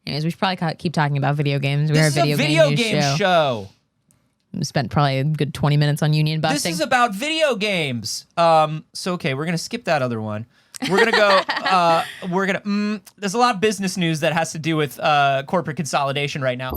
Anyways, we should probably keep talking about video games. This is a video game show. We spent probably a good 20 minutes on union busting. This is about video games. Okay, we're gonna skip that other one. We're gonna go. There's a lot of business news that has to do with corporate consolidation right now.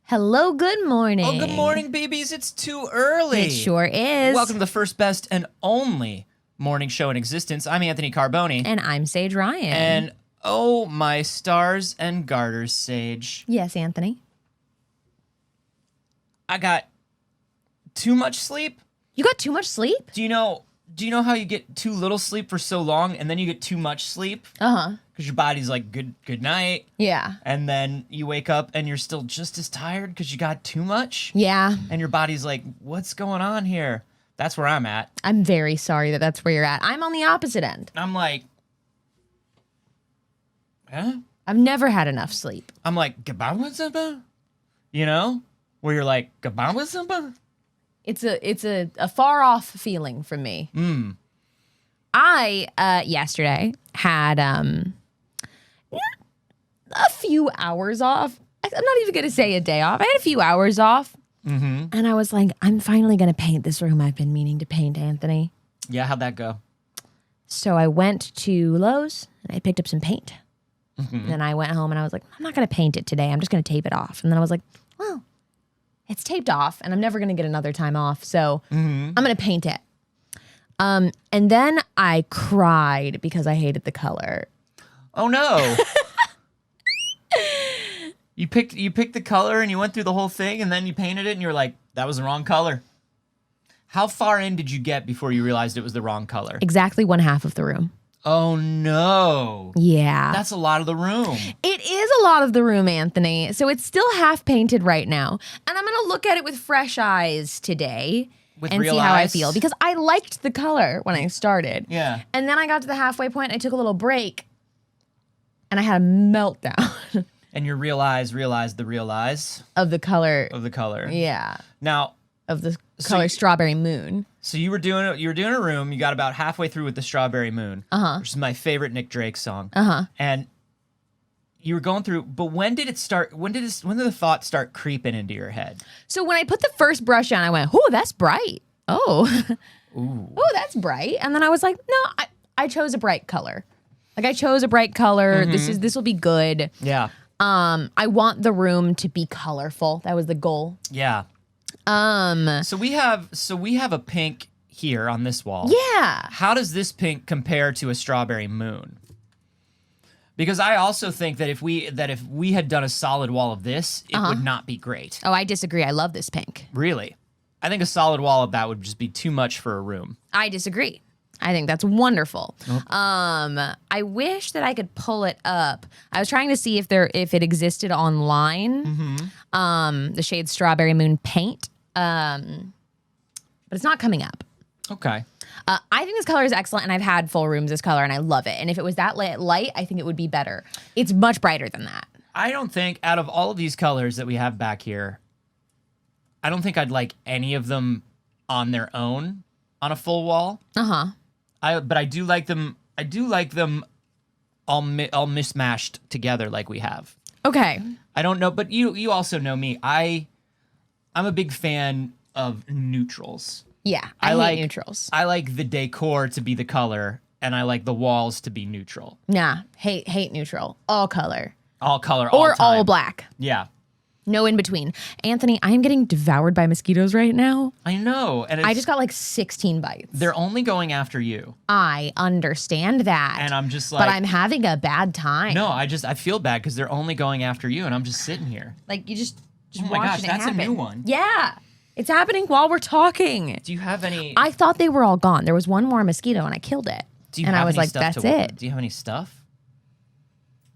Hello, good morning. Oh, good morning, babies. It's too early. It sure is. Welcome to the first, best, and only morning show in existence. I'm Anthony Carboni. And I'm Saige Ryan. And oh, my stars and garters, Saige. Yes, Anthony. I got too much sleep. You got too much sleep? Do you know how you get too little sleep for so long and then you get too much sleep? Uh-huh. Because your body's like, good night. Yeah. And then you wake up and you're still just as tired because you got too much. Yeah. And your body's like, what's going on here? That's where I'm at. I'm very sorry that that's where you're at. I'm on the opposite end. I'm like, huh? I've never had enough sleep. I'm like, Gabawa? You know? Where you're like, Gabawa? It's a far off feeling from me. I yesterday had a few hours off. I'm not even gonna say a day off. I had a few hours off, and I was like, I'm finally gonna paint this room I've been meaning to paint, Anthony. Yeah, how'd that go? So I went to Lowe's and I picked up some paint. And then I went home and I was like, I'm not gonna paint it today. I'm just gonna tape it off. And then I was like, well, it's taped off and I'm never gonna get another time off, so I'm gonna paint it. And then I cried because I hated the color. Oh no. You picked the color and you went through the whole thing and then you painted it and you were like, that was the wrong color. How far in did you get before you realized it was the wrong color? Exactly one half of the room. Oh no. Yeah. That's a lot of the room. It is a lot of the room, Anthony. So it's still half painted right now. And I'm going to look at it with fresh eyes today and see how I feel. Because I liked the color when I started. Yeah. And then I got to the halfway point and I took a little break and I had a meltdown. And your real eyes realized the real eyes Of the color. of the color. Yeah. Now, Of the color Strawberry Moon. so you were doing a room, you got about halfway through with the Strawberry Moon, which is my favorite Nick Drake song. And you were going through, but when did it start? When did the thought start creeping into your head? So when I put the first brush on, I went, "Oh, that's bright. Oh, oh, that's bright." And then I was like, "No, I chose a bright color. Like I chose a bright color. This will be good." Yeah. I want the room to be colorful. That was the goal. Yeah. So we have a pink here on this wall. Yeah. How does this pink compare to a Strawberry Moon? Because I also think that if we had done a solid wall of this, it would not be great. Oh, I disagree. I love this pink. Really? I think a solid wall of that would just be too much for a room. I disagree. I think that's wonderful. I wish that I could pull it up. I was trying to see if it existed online. The shade Strawberry Moon paint. But it's not coming up. Okay. I think this color is excellent, and I've had full rooms this color, and I love it. And if it was that light, I think it would be better. It's much brighter than that. I don't think out of all of these colors that we have back here, I don't think I'd like any of them on their own on a full wall. But I do like them. I do like them all mismatched together like we have. Okay. I don't know, but you also know me. I'm a big fan of neutrals. Yeah, I like neutrals. I like the decor to be the color, and I like the walls to be neutral. Nah, hate neutral. All color. All color, all or time. all black. Yeah. No in between. Anthony, I am getting devoured by mosquitoes right now. I know. And I just got like 16 bites. They're only going after you. I understand that. And I'm just like... But I'm having a bad time. No, I feel bad because they're only going after you, and I'm just sitting here. Like, you just oh my gosh, that's happen. a new one. Yeah. It's happening while we're talking. Do you have any... I thought they were all gone. There was one more mosquito, and I killed it. Do you and have I was any like, stuff that's it. Do you have any stuff?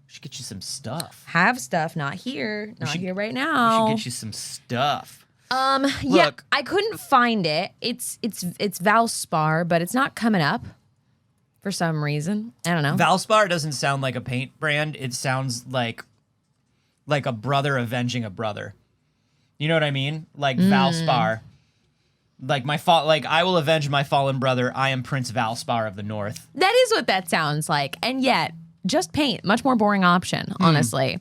We should get you some stuff. Have stuff, not here. Not here right We now. should get you some stuff. Yeah, Look. I couldn't find it. It's Valspar, but it's not coming up for some reason. I don't know. Valspar doesn't sound like a paint brand. It sounds like a brother avenging a brother. You know what I mean? Like Valspar. Like like I will avenge my fallen brother. I am Prince Valspar of the North. That is what that sounds like. And yet, just paint. Much more boring option, honestly.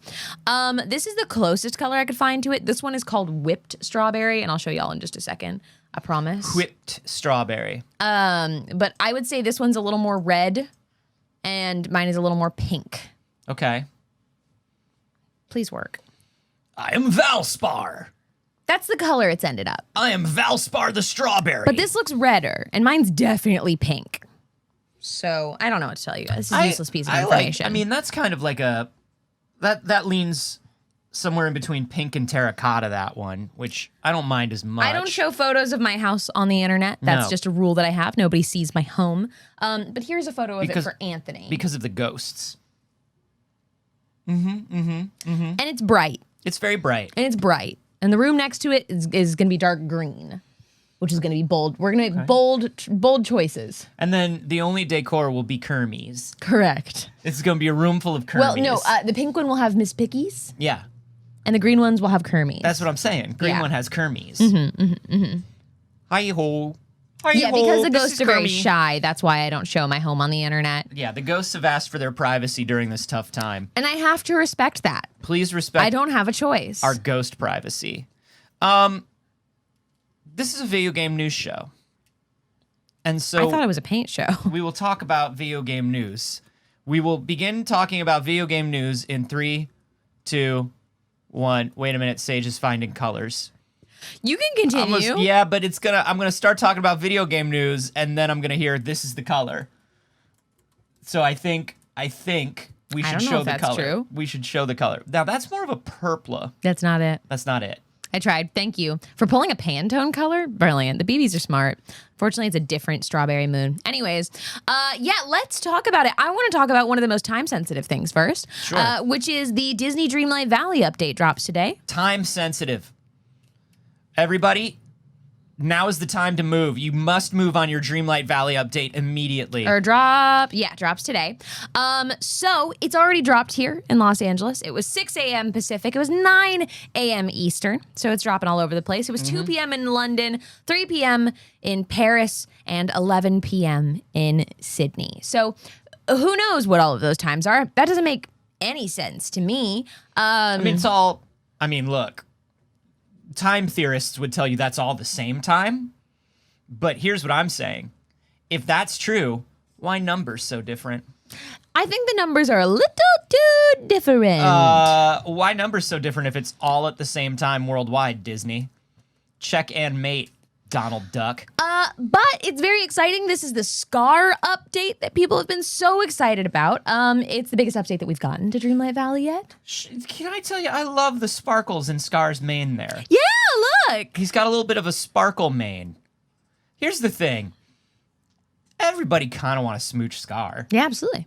This is the closest color I could find to it. This one is called Whipped Strawberry, and I'll show y'all in just a second. I promise. Whipped Strawberry. But I would say this one's a little more red, and mine is a little more pink. Okay. Please work. I am Valspar. That's the color it's ended up. I am Valspar the Strawberry. But this looks redder, and mine's definitely pink. So I don't know what to tell you guys. This is a useless piece of information. I mean, that's kind of like that leans somewhere in between pink and terracotta, that one, which I don't mind as much. I don't show photos of my house on the internet. That's just a rule that I have. Nobody sees my home. But here's a photo of it for Anthony. Because of the ghosts. And it's bright. It's very bright. And it's bright. And the room next to it is going to be dark green, which is going to be bold. We're going to make bold choices. And then the only decor will be Kermies. Correct. It's going to be a room full of Kermies. Well, no, the pink one will have Miss Pickies. Yeah. And the green ones will have Kermies. That's what I'm saying. Green one has Kermies. Hi-ho. Yeah, because the ghosts are very shy. That's why I don't show my home on the internet. Yeah, the ghosts have asked for their privacy during this tough time. And I have to respect that. Please respect. I don't have a choice. Our ghost privacy. This is a video game news show. And so I thought it was a paint show. We will talk about video game news. We will begin talking about video game news in 3, 2, 1. Wait a minute, Saige is finding colors. You can continue. Yeah, but I'm gonna start talking about video game news, and then I'm gonna hear this is the color. So I think we should show the color. True. We should show the color. Now that's more of a purpla. That's not it. That's not it. I tried. Thank you for pulling a Pantone color. Brilliant. The BBs are smart. Fortunately, it's a different strawberry moon. Anyways, yeah, let's talk about it. I want to talk about one of the most time-sensitive things first, which is the Disney Dreamlight Valley update drops today. Time-sensitive. Everybody, now is the time to move. You must move on your Dreamlight Valley update immediately. Or drops today. So it's already dropped here in Los Angeles. It was 6 a.m. Pacific. It was 9 a.m. Eastern. So it's dropping all over the place. It was 2 p.m. in London, 3 p.m. in Paris, and 11 p.m. in Sydney. So who knows what all of those times are? That doesn't make any sense to me. Look. Time theorists would tell you that's all the same time. But here's what I'm saying. If that's true, why numbers so different? I think the numbers are a little too different. Why numbers so different if it's all at the same time worldwide, Disney? Check and mate, Donald Duck. But it's very exciting. This is the Scar update that people have been so excited about. It's the biggest update that we've gotten to Dreamlight Valley yet. Can I tell you, I love the sparkles in Scar's mane there. Yeah, look. He's got a little bit of a sparkle mane. Here's the thing. Everybody kind of want to smooch Scar. Yeah, absolutely.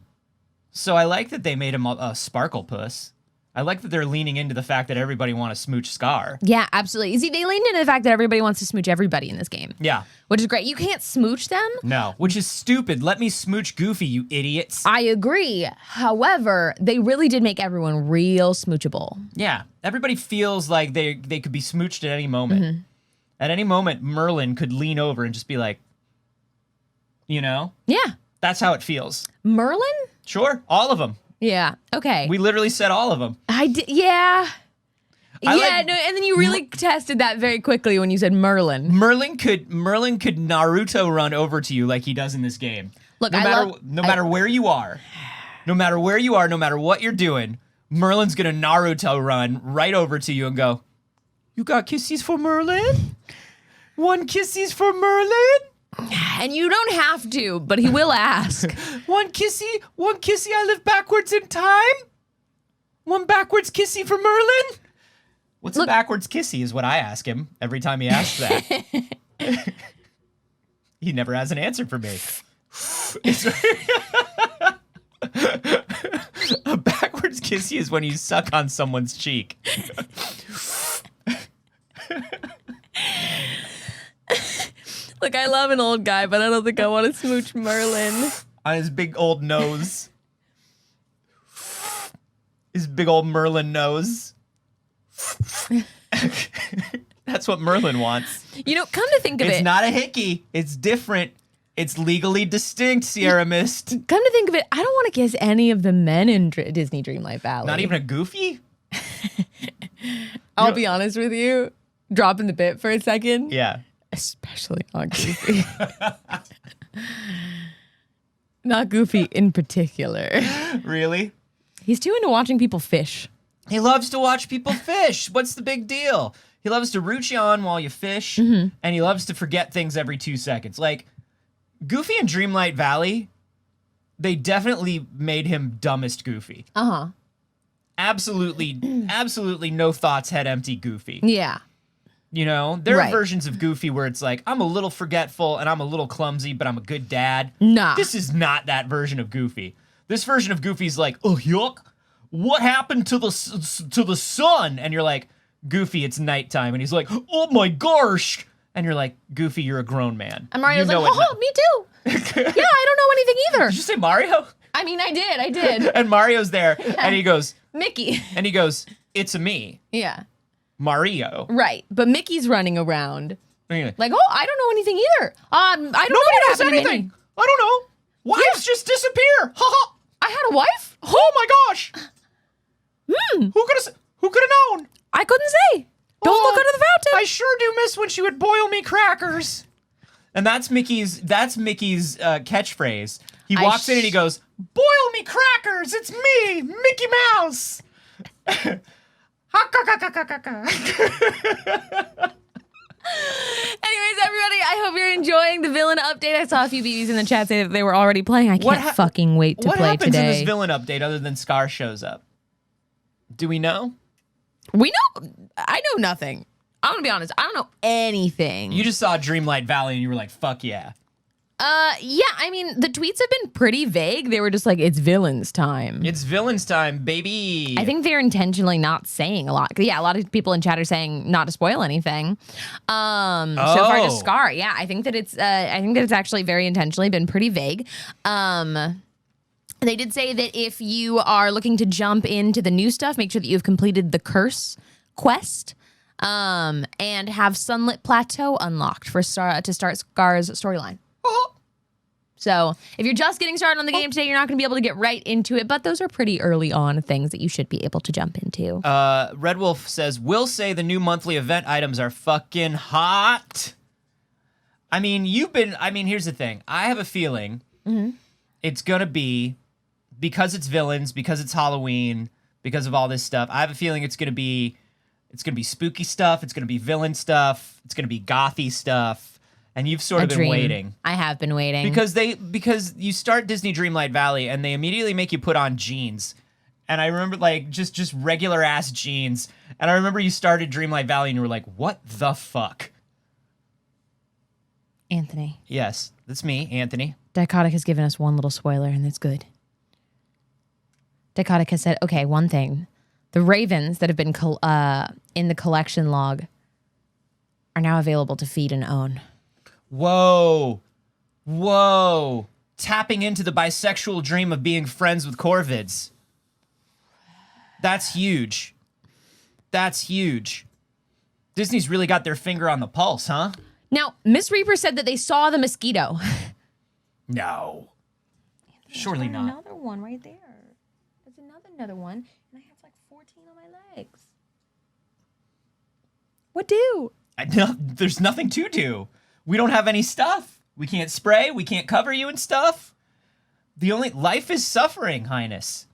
So I like that they made him a sparkle puss. I like that they're leaning into the fact that everybody want to smooch Scar. Yeah, absolutely. You see, they leaned into the fact that everybody wants to smooch everybody in this game. Yeah. Which is great. You can't smooch them. No, which is stupid. Let me smooch Goofy, you idiots. I agree. However, they really did make everyone real smoochable. Yeah. Everybody feels like they could be smooched at any moment. At any moment, Merlin could lean over and just be like, you know? Yeah. That's how it feels. Merlin? Sure. All of them. Yeah. Okay. We literally said all of them. I did. Yeah. And then you really tested that very quickly when you said Merlin. Merlin could Naruto run over to you like he does in this game. Look, no matter where you are, no matter what you're doing, Merlin's gonna Naruto run right over to you and go, "You got kissies for Merlin? 1 kissies for Merlin?" And you don't have to, but he will ask. One kissy, I live backwards in time? 1 backwards kissy for Merlin? What's a backwards kissy is what I ask him every time he asks that. He never has an answer for me. A backwards kissy is when you suck on someone's cheek. Look, I love an old guy, but I don't think I want to smooch Merlin. On his big old nose. His big old Merlin nose. That's what Merlin wants. You know, come to think of It's it. not a hickey. It's different. It's legally distinct, Sierra Mist. Come to think of it, I don't want to kiss any of the men in Disney Dreamlight Valley. Not even a Goofy? I'll be honest with you. Dropping the bit for a second. Yeah. Especially not Goofy. Not Goofy in particular. Really? He's too into watching people fish. He loves to watch people fish. What's the big deal? He loves to root you on while you fish, and he loves to forget things every 2 seconds. Like, Goofy and Dreamlight Valley, they definitely made him dumbest Goofy. Uh-huh. Absolutely no thoughts, head empty Goofy. Yeah. You know, there Right. are versions of Goofy where it's like, I'm a little forgetful and I'm a little clumsy, but I'm a good dad. Nah. This is not that version of Goofy. This version of Goofy's like, oh, yuck, what happened to the sun? And you're like, Goofy, it's nighttime. And he's like, oh my gosh. And you're like, Goofy, you're a grown man. And Mario's You know like, it oh, me too. Yeah, I don't know anything either. Did you say Mario? I mean, I did. And Mario's there, and he goes, Mickey. it's a me, Yeah. Mario. Right. But Mickey's running around. And you're like, Like, oh, I don't know anything either. I don't know nobody what knows happened to anything. Minnie. I don't know. Wives just disappear. Ha ha. I had a wife? Oh my gosh. Who could have known? I couldn't say. Don't look under the fountain. I sure do miss when she would boil me crackers. And that's Mickey's catchphrase. He walks in and he goes, boil me crackers. It's me, Mickey Mouse. Anyways, everybody, I hope you're enjoying the villain update. I saw a few BBs in the chat say that they were already playing. I can't fucking wait to what play happens today. in this villain update other than Scar shows up? Do we know? We know. I know nothing. I'm gonna be honest. I don't know anything. You just saw Dreamlight Valley and you were like, fuck yeah. Yeah. I mean, the tweets have been pretty vague. They were just like, "It's villains time." It's villains time, baby. I think they're intentionally not saying a lot. Yeah, a lot of people in chat are saying not to spoil anything. So far, just Scar. Yeah, I think that it's actually very intentionally been pretty vague. They did say that if you are looking to jump into the new stuff, make sure that you've completed the curse quest. And have Sunlit Plateau unlocked to start Scar's storyline. So if you're just getting started on the game today, you're not going to be able to get right into it, but those are pretty early on things that you should be able to jump into. Red Wolf says, will say the new monthly event items are fucking hot. I mean, here's the thing. I have a feeling it's going to be, because it's villains, because it's Halloween, because of all this stuff, I have a feeling it's going to be spooky stuff, it's going to be villain stuff, it's going to be gothy stuff. And you've sort of been waiting. I have been waiting. Because you start Disney Dreamlight Valley and they immediately make you put on jeans. And I remember like just regular ass jeans. And I remember you started Dreamlight Valley and you were like, what the fuck? Anthony. Yes, that's me, Anthony. Dichotic has given us one little spoiler, and that's good. Dichotic has said, okay, one thing. The ravens that have been in the collection log are now available to feed and own. Whoa. Tapping into the bisexual dream of being friends with corvids. That's huge. Disney's really got their finger on the pulse, huh? Now, Miss Reaper said that they saw the mosquito. No. Surely not. Another one right there. There's another one, and I have like 14 on my legs. What do? There's nothing to do. We don't have any stuff. We can't spray. We can't cover you and stuff. Life is suffering, Highness.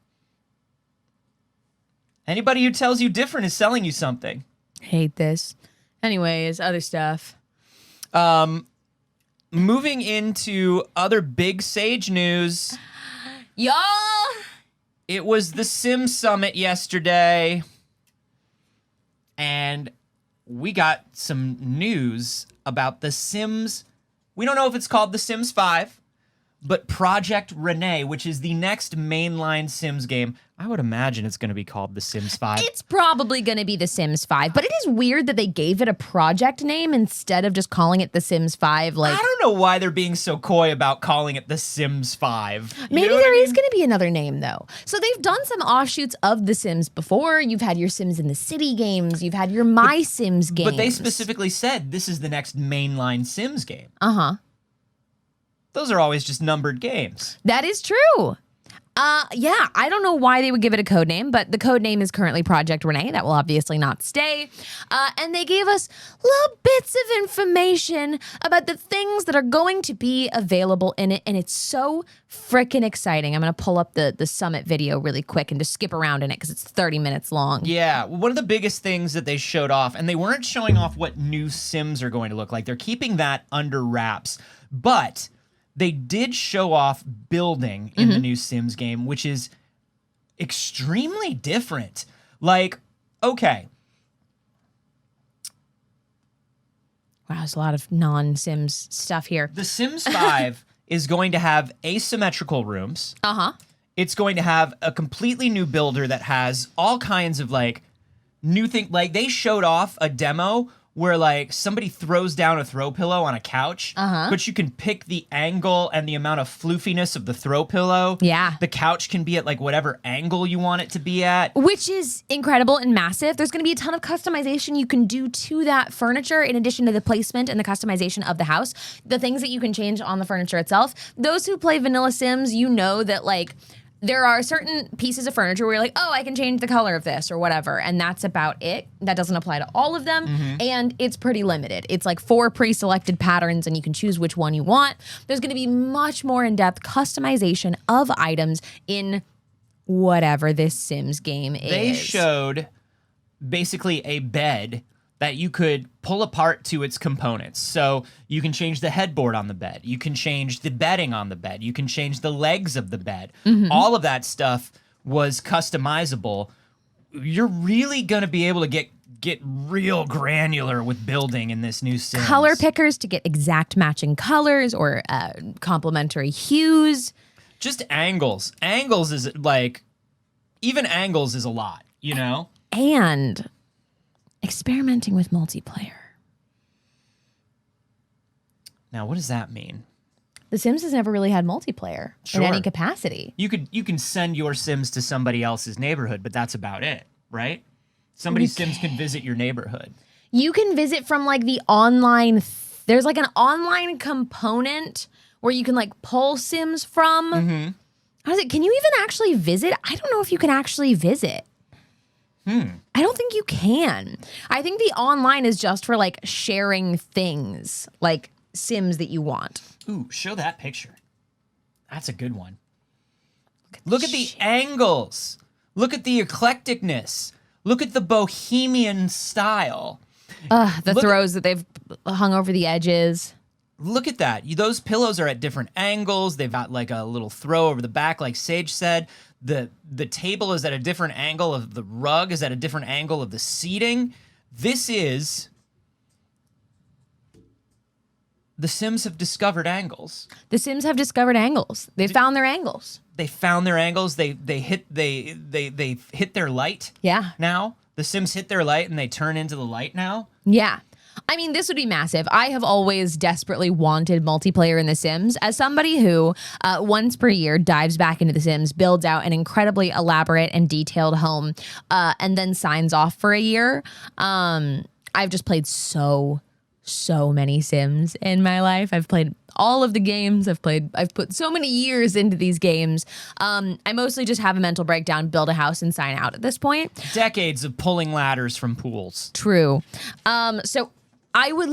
Anybody who tells you different is selling you something. Hate this. Anyways, other stuff. Moving into other big Saige news. Y'all! It was the Sim Summit yesterday. And we got some news about The Sims. We don't know if it's called The Sims 5, but Project Renee, which is the next mainline Sims game. I would imagine it's going to be called The Sims 5. It's probably going to be The Sims 5, but it is weird that they gave it a project name instead of just calling it The Sims 5. Like, I don't know why they're being so coy about calling it The Sims 5. Maybe there is going to be another name, though. So they've done some offshoots of The Sims before. You've had your Sims in the City games. You've had your My Sims games. But they specifically said this is the next mainline Sims game. Uh-huh. Those are always just numbered games. That is true. Yeah, I don't know why they would give it a code name, but the code name is currently Project Renee. That will obviously not stay. And they gave us little bits of information about the things that are going to be available in it, and it's so freaking exciting. I'm going to pull up the Summit video really quick and just skip around in it because it's 30 minutes long. Yeah, one of the biggest things that they showed off, and they weren't showing off what new Sims are going to look like. They're keeping that under wraps, but they did show off building in the new Sims game, which is extremely different. Like, okay. Wow, there's a lot of non-Sims stuff here. The Sims 5 is going to have asymmetrical rooms. Uh-huh. It's going to have a completely new builder that has all kinds of, like, new things. Like, they showed off a demo where, like, somebody throws down a throw pillow on a couch, but you can pick the angle and the amount of floofiness of the throw pillow. Yeah. The couch can be at, like, whatever angle you want it to be at. Which is incredible and massive. There's going to be a ton of customization you can do to that furniture in addition to the placement and the customization of the house. The things that you can change on the furniture itself. Those who play vanilla Sims, you know that, like, there are certain pieces of furniture where you're like, oh, I can change the color of this or whatever, and that's about it. That doesn't apply to all of them, and it's pretty limited. It's like 4 pre-selected patterns, and you can choose which one you want. There's going to be much more in-depth customization of items in whatever this Sims game is. They showed basically a bed that you could pull apart to its components. So you can change the headboard on the bed. You can change the bedding on the bed. You can change the legs of the bed. All of that stuff was customizable. You're really going to be able to get real granular with building in this new Sims. Color pickers to get exact matching colors or complementary hues. Just angles. Angles is like, even angles is a lot, you know? And experimenting with multiplayer. Now, what does that mean? The Sims has never really had multiplayer in any capacity. You can send your Sims to somebody else's neighborhood, but that's about it, right? Somebody's Sims can visit your neighborhood. You can visit from like the online. There's like an online component where you can like pull Sims from. How is it? Can you even actually visit? I don't know if you can actually visit. I don't think you can. I think the online is just for like sharing things, like Sims that you want. Ooh, show that picture. That's a good one. Look at the angles. Look at the eclecticness. Look at the bohemian style. The throws that they've hung over the edges. Look at that. Those pillows are at different angles. They've got like a little throw over the back, like Saige said. The table is at a different angle of the rug, is at a different angle of the seating. This is... The Sims have discovered angles. The Sims have discovered angles. They found their angles. They found their angles. They hit their light. Yeah. Now the Sims hit their light and they turn into the light now. Yeah. I mean, this would be massive. I have always desperately wanted multiplayer in The Sims. As somebody who once per year dives back into The Sims, builds out an incredibly elaborate and detailed home, and then signs off for a year, I've just played so many Sims in my life. I've played all of the games. I've put so many years into these games. I mostly just have a mental breakdown, build a house, and sign out at this point. Decades of pulling ladders from pools. True. So I would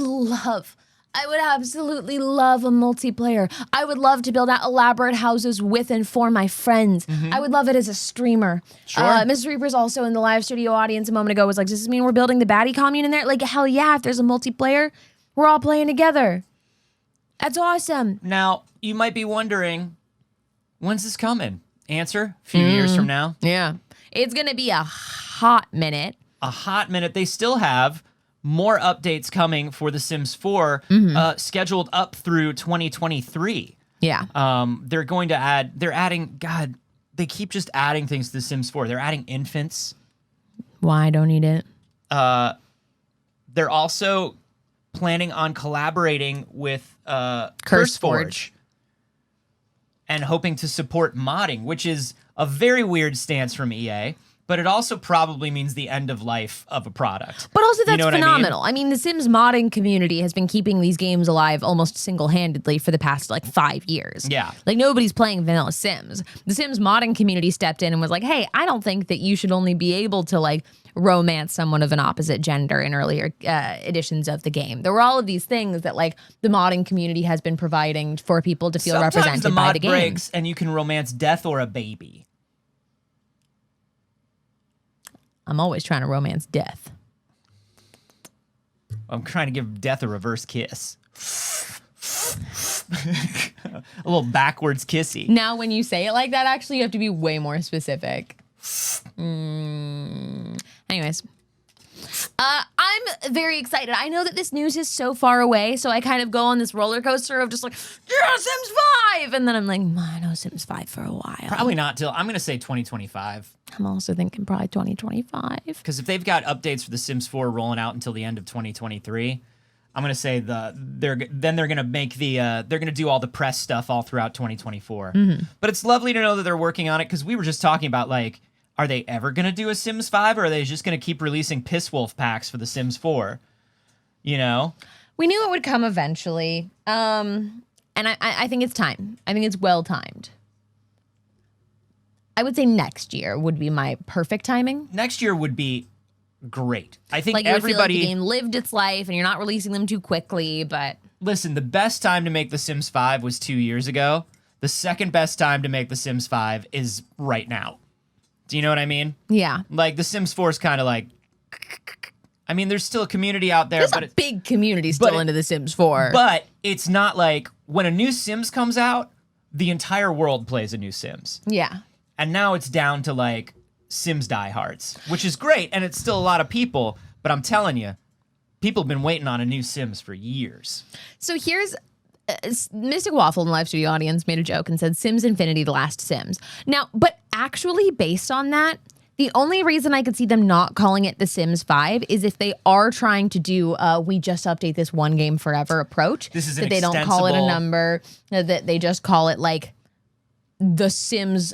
absolutely love a multiplayer. I would love to build out elaborate houses with and for my friends. I would love it as a streamer. Sure. Ms. Reaper's also in the live studio audience a moment ago was like, does this mean we're building the baddie commune in there? Like, hell yeah, if there's a multiplayer, we're all playing together. That's awesome. Now, you might be wondering, when's this coming? Answer, a few years from now. Yeah. It's going to be a hot minute. A hot minute. They still have more updates coming for The Sims 4, scheduled up through 2023. Yeah. They're going to add. They're adding. God, they keep just adding things to The Sims 4. They're adding infants. Why I don't need it? They're also planning on collaborating with CurseForge and hoping to support modding, which is a very weird stance from EA, but it also probably means the end of life of a product. But also that's phenomenal. I mean, the Sims modding community has been keeping these games alive almost single-handedly for the past, 5 years. Yeah. Nobody's playing vanilla Sims. The Sims modding community stepped in and was like, hey, I don't think that you should only be able to, romance someone of an opposite gender in earlier editions of the game. There were all of these things that, the modding community has been providing for people to feel represented by the game. Sometimes the mod breaks and you can romance death or a baby. I'm always trying to romance death. I'm trying to give death a reverse kiss. A little backwards kissy. Now, when you say it like that, actually, you have to be way more specific. Anyways. I'm very excited. I know that this news is so far away, so I kind of go on this roller coaster of just yeah, Sims 5! And then I'm like, I know Sims 5 for a while. Probably not till, I'm going to say 2025. I'm also thinking probably 2025. Because if they've got updates for The Sims 4 rolling out until the end of 2023, I'm going to say they're going to make they're going to do all the press stuff all throughout 2024. Mm-hmm. But it's lovely to know that they're working on it, because we were just talking about, are they ever going to do a Sims 5, or are they just going to keep releasing Piss Wolf packs for The Sims 4? You know? We knew it would come eventually. And I think it's time. I think it's well timed. I would say next year would be my perfect timing. Next year would be great. I think everybody... everybody... feel like the game lived its life and you're not releasing them too quickly, but... Listen, the best time to make The Sims 5 was 2 years ago. The second best time to make The Sims 5 is right now. Do you know what I mean? Yeah. The Sims 4 is kind of I mean, there's still a community out there. There's a big community still into The Sims 4. But it's not when a new Sims comes out, the entire world plays a new Sims. Yeah. And now it's down to Sims diehards, which is great. And it's still a lot of people. But I'm telling you, people have been waiting on a new Sims for years. So here's... Mystic Waffle in the live studio audience made a joke and said Sims Infinity, the last Sims. Now, but actually based on that, the only reason I could see them not calling it The Sims 5 is if they are trying to do we just update this one game forever approach. This is that they don't call it a number, that they just call it The Sims.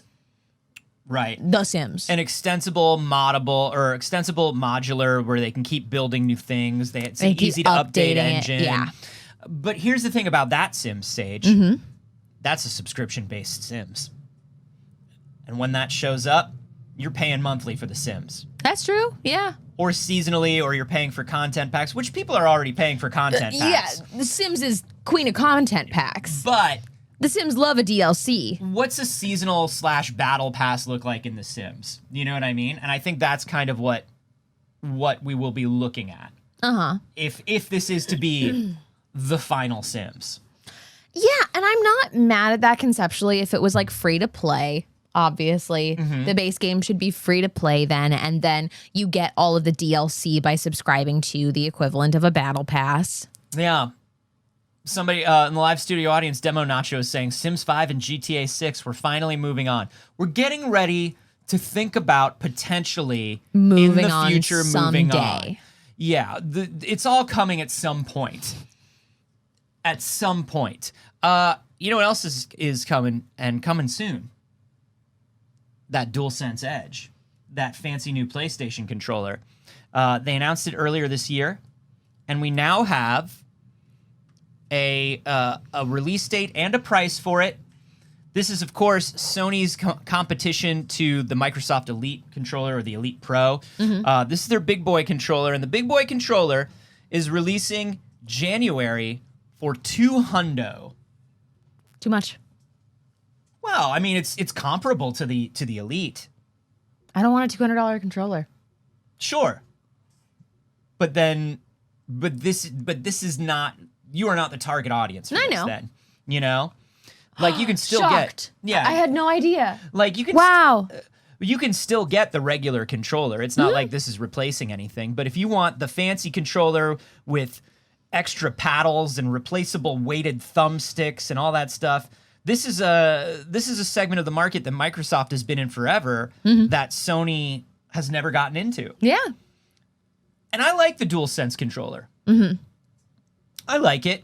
Right. The Sims. An extensible modular where they can keep building new things. It's an easy to update engine. Yeah. But here's the thing about that Sims, Saige. Mm-hmm. That's a subscription-based Sims. And when that shows up, you're paying monthly for the Sims. That's true, yeah. Or seasonally, or you're paying for content packs, which people are already paying for content packs. Yeah, The Sims is queen of content packs. But... The Sims love a DLC. What's a seasonal / battle pass look like in The Sims? You know what I mean? And I think that's kind of what we will be looking at. Uh-huh. If this is to be... the final Sims. Yeah, and I'm not mad at that conceptually if it was free to play. Obviously, the base game should be free to play then, and then you get all of the DLC by subscribing to the equivalent of a battle pass. Yeah. Somebody in the live studio audience, Demo Nacho, is saying Sims 5 and GTA 6, we're finally moving on. We're getting ready to think about potentially moving in the future moving on. Yeah, it's all coming at some point. At some point. You know what else is coming, and coming soon? That DualSense Edge. That fancy new PlayStation controller. They announced it earlier this year, and we now have a release date and a price for it. This is, of course, Sony's competition to the Microsoft Elite controller, or the Elite Pro. Mm-hmm. This is their big boy controller, and the big boy controller is releasing January for $200. Too much. Well, I mean, it's comparable to the Elite. I don't want a $200 controller. Sure. But this is not, you are not the target audience for I this know. then. You know? You can still Shocked. get... I had no idea. You can... Wow. You can still get the regular controller. It's not like this is replacing anything. But if you want the fancy controller with extra paddles and replaceable weighted thumbsticks and all that stuff, this is a segment of the market that Microsoft has been in forever that Sony has never gotten into. Yeah. And I like the DualSense controller. I like it.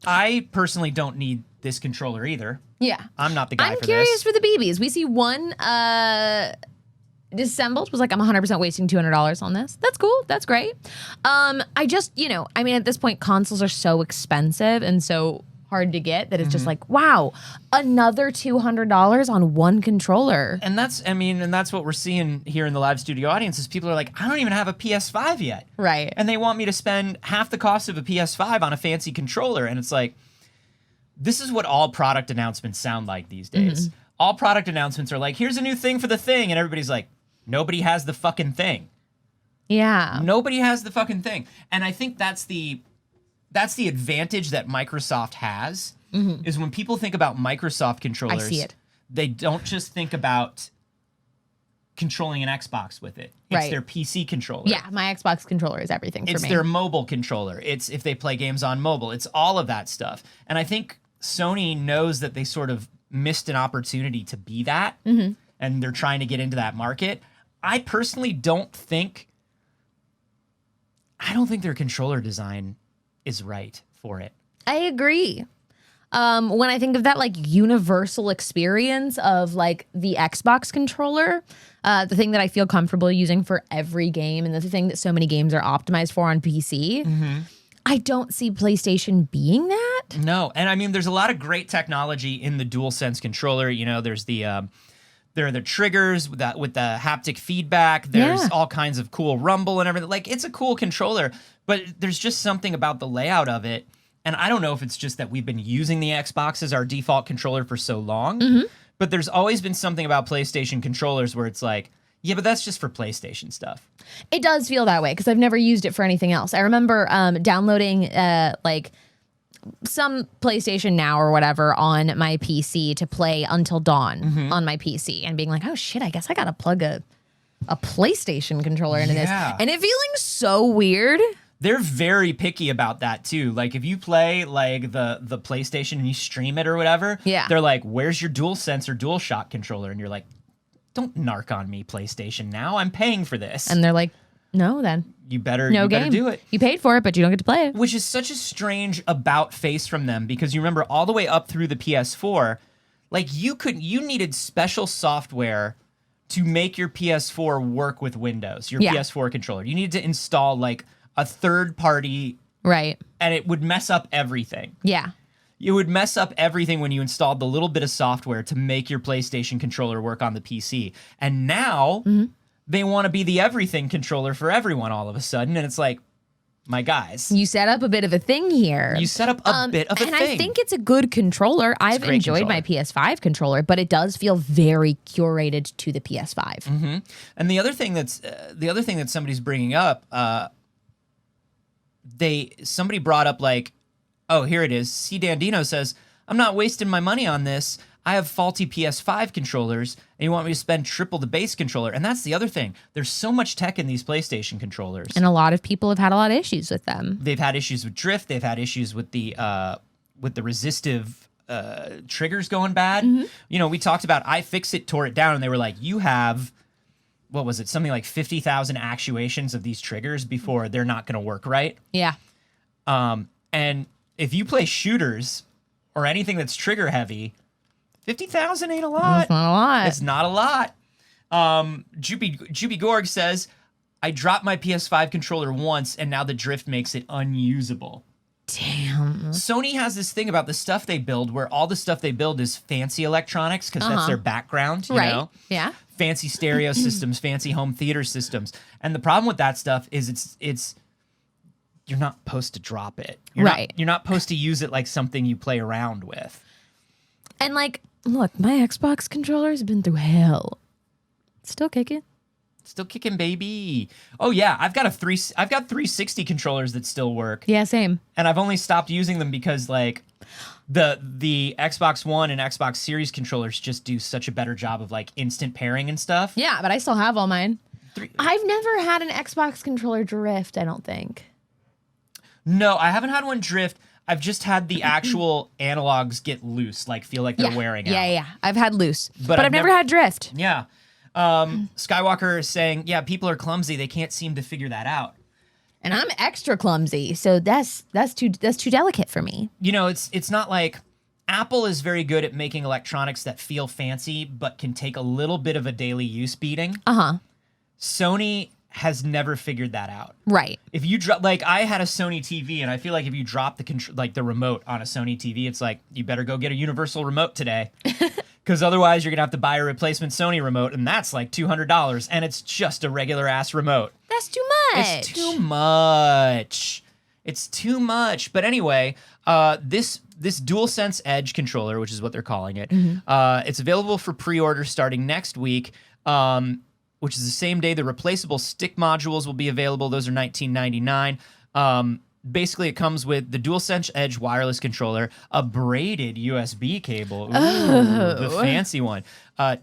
I personally don't need this controller either. Yeah. I'm not the guy for this. I'm curious for the BBs. We see one disassembled, was like, I'm 100% wasting $200 on this. That's cool. That's great. I just, I mean, at this point, consoles are so expensive and so hard to get that it's just like, wow, another $200 on one controller. And that's what we're seeing here in the live studio audience is people are like, I don't even have a PS5 yet. Right. And they want me to spend half the cost of a PS5 on a fancy controller. And it's like, this is what all product announcements sound like these days. All product announcements are like, here's a new thing for the thing. And everybody's like, nobody has the fucking thing. Yeah. Nobody has the fucking thing. And I think that's the advantage that Microsoft has is when people think about Microsoft controllers, I see it. They don't just think about controlling an Xbox with it. It's their PC controller. Yeah, my Xbox controller is everything for me. It's their mobile controller. It's if they play games on mobile. It's all of that stuff. And I think Sony knows that they sort of missed an opportunity to be that, and they're trying to get into that market. I personally don't think their controller design is right for it. I agree. When I think of that like universal experience of like the Xbox controller, the thing that I feel comfortable using for every game and the thing that so many games are optimized for on PC, I don't see PlayStation being that. No, and I mean, there's a lot of great technology in the DualSense controller. There's there are the triggers with the haptic feedback. There's all kinds of cool rumble and everything. Like, it's a cool controller, but there's just something about the layout of it. And I don't know if it's just that we've been using the Xbox as our default controller for so long, but there's always been something about PlayStation controllers where it's like, yeah, but that's just for PlayStation stuff. It does feel that way because I've never used it for anything else. I remember downloading like some PlayStation Now or whatever on my PC to play Until Dawn on my PC and being like, oh shit, I guess I gotta plug a PlayStation controller into this. And it feeling so weird. They're very picky about that too. Like, if you play like the PlayStation and you stream it or whatever, they're like, where's your DualSense or DualShock controller? And you're like, don't narc on me, PlayStation Now. I'm paying for this. And they're like, no, then. You better do it. You paid for it, but you don't get to play it. Which is such a strange about face from them, because you remember all the way up through the PS4, like you needed special software to make your PS4 work with Windows, your PS4 controller. You needed to install like a third party. Right. And it would mess up everything. Yeah. You would mess up everything when you installed the little bit of software to make your PlayStation controller work on the PC. And now they want to be the everything controller for everyone all of a sudden. And it's like, my guys. You set up a bit of a thing here. You set up a bit of a thing. And I think it's a good controller. I've enjoyed my PS5 controller, but it does feel very curated to the PS5. And the other thing that somebody's bringing up, somebody brought up like, oh, here it is. C. Dandino says, I'm not wasting my money on this. I have faulty PS5 controllers, and you want me to spend triple the base controller. And that's the other thing. There's so much tech in these PlayStation controllers. And a lot of people have had a lot of issues with them. They've had issues with drift. They've had issues with the resistive triggers going bad. We talked about iFixit tore it down, and they were like, you have, what was it, something like 50,000 actuations of these triggers before they're not going to work right. Yeah. And if you play shooters or anything that's trigger heavy, 50,000 ain't a lot. It's not a lot. It's not a lot. Juby Gorg says, I dropped my PS5 controller once, and now the drift makes it unusable. Damn. Sony has this thing about the stuff they build where all the stuff they build is fancy electronics because that's their background, you know? Yeah. Fancy stereo systems, fancy home theater systems. And the problem with that stuff is it's you're not supposed to drop it. You're not supposed to use it like something you play around with. And like, look, my Xbox controller's been through hell. Still kicking. Still kicking, baby. Oh yeah, I've got 360 controllers that still work. Yeah, same. And I've only stopped using them because like the Xbox One and Xbox Series controllers just do such a better job of like instant pairing and stuff. Yeah, but I still have all mine. I've never had an Xbox controller drift, I don't think. No, I haven't had one drift. I've just had the actual analogs get loose, like feel like they're wearing out. Yeah. I've had loose, but I've never had drift. Yeah. Skywalker is saying, yeah, people are clumsy. They can't seem to figure that out. And I'm extra clumsy, so that's too delicate for me. You know, it's not like Apple is very good at making electronics that feel fancy but can take a little bit of a daily use beating. Sony has never figured that out. Right. If you drop, like, I had a Sony TV, and I feel like if you drop the remote on a Sony TV, it's like, you better go get a universal remote today. Because otherwise you're going to have to buy a replacement Sony remote, and that's like $200, and it's just a regular ass remote. That's too much. It's too much. It's too much. But anyway, this DualSense Edge controller, which is what they're calling it, it's available for pre-order starting next week, which is the same day the replaceable stick modules will be available. Those are $19.99. Basically, it comes with the DualSense Edge wireless controller, a braided USB cable, the fancy one,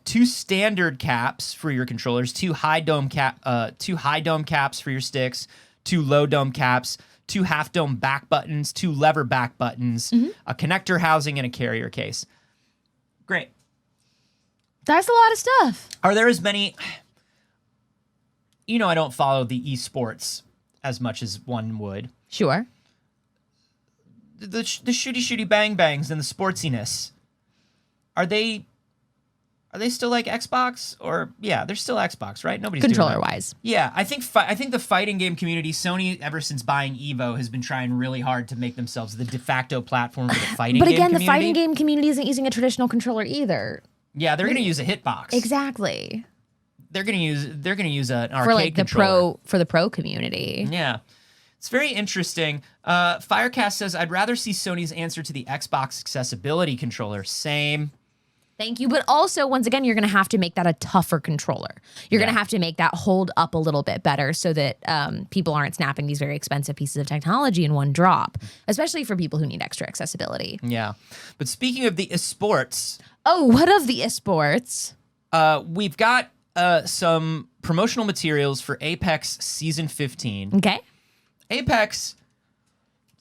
2 standard caps for your controllers, 2 high dome caps for your sticks, 2 low dome caps, 2 half dome back buttons, 2 lever back buttons, a connector housing, and a carrier case. Great. That's a lot of stuff. Are there as many? You know, I don't follow the esports as much as one would. Sure. The shooty bang bangs and the sportsiness, are they still like Xbox? Or yeah, they're still Xbox, right? Nobody's controller wise. Yeah, I think the fighting game community, Sony, ever since buying Evo, has been trying really hard to make themselves the de facto platform for the fighting game community. But again, the fighting game community isn't using a traditional controller either. Yeah, they're going to use a hitbox. Exactly. They're going to use an arcade controller for the pro community. Yeah. It's very interesting. Firecast says, I'd rather see Sony's answer to the Xbox accessibility controller. Same. Thank you. But also, once again, you're going to have to make that a tougher controller. You're going to have to make that hold up a little bit better so that people aren't snapping these very expensive pieces of technology in one drop, especially for people who need extra accessibility. Yeah. But speaking of the esports. Oh, what of the esports? We've got some promotional materials for Apex Season 15. Okay. Apex,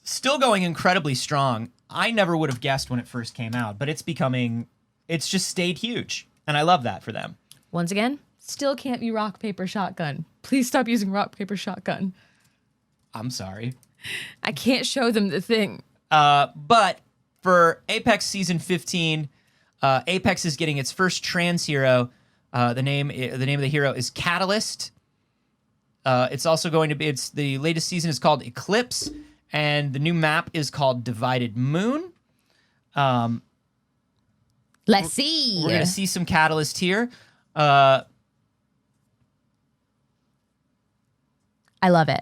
still going incredibly strong. I never would have guessed when it first came out, but it's just stayed huge. And I love that for them. Once again, still can't be rock, paper, shotgun. Please stop using rock, paper, shotgun. I'm sorry. I can't show them the thing. But for Apex Season 15, Apex is getting its first trans hero. The name of the hero is Catalyst. It's also going to be, the latest season is called Eclipse, and the new map is called Divided Moon. Let's see. We're going to see some Catalyst here. I love it.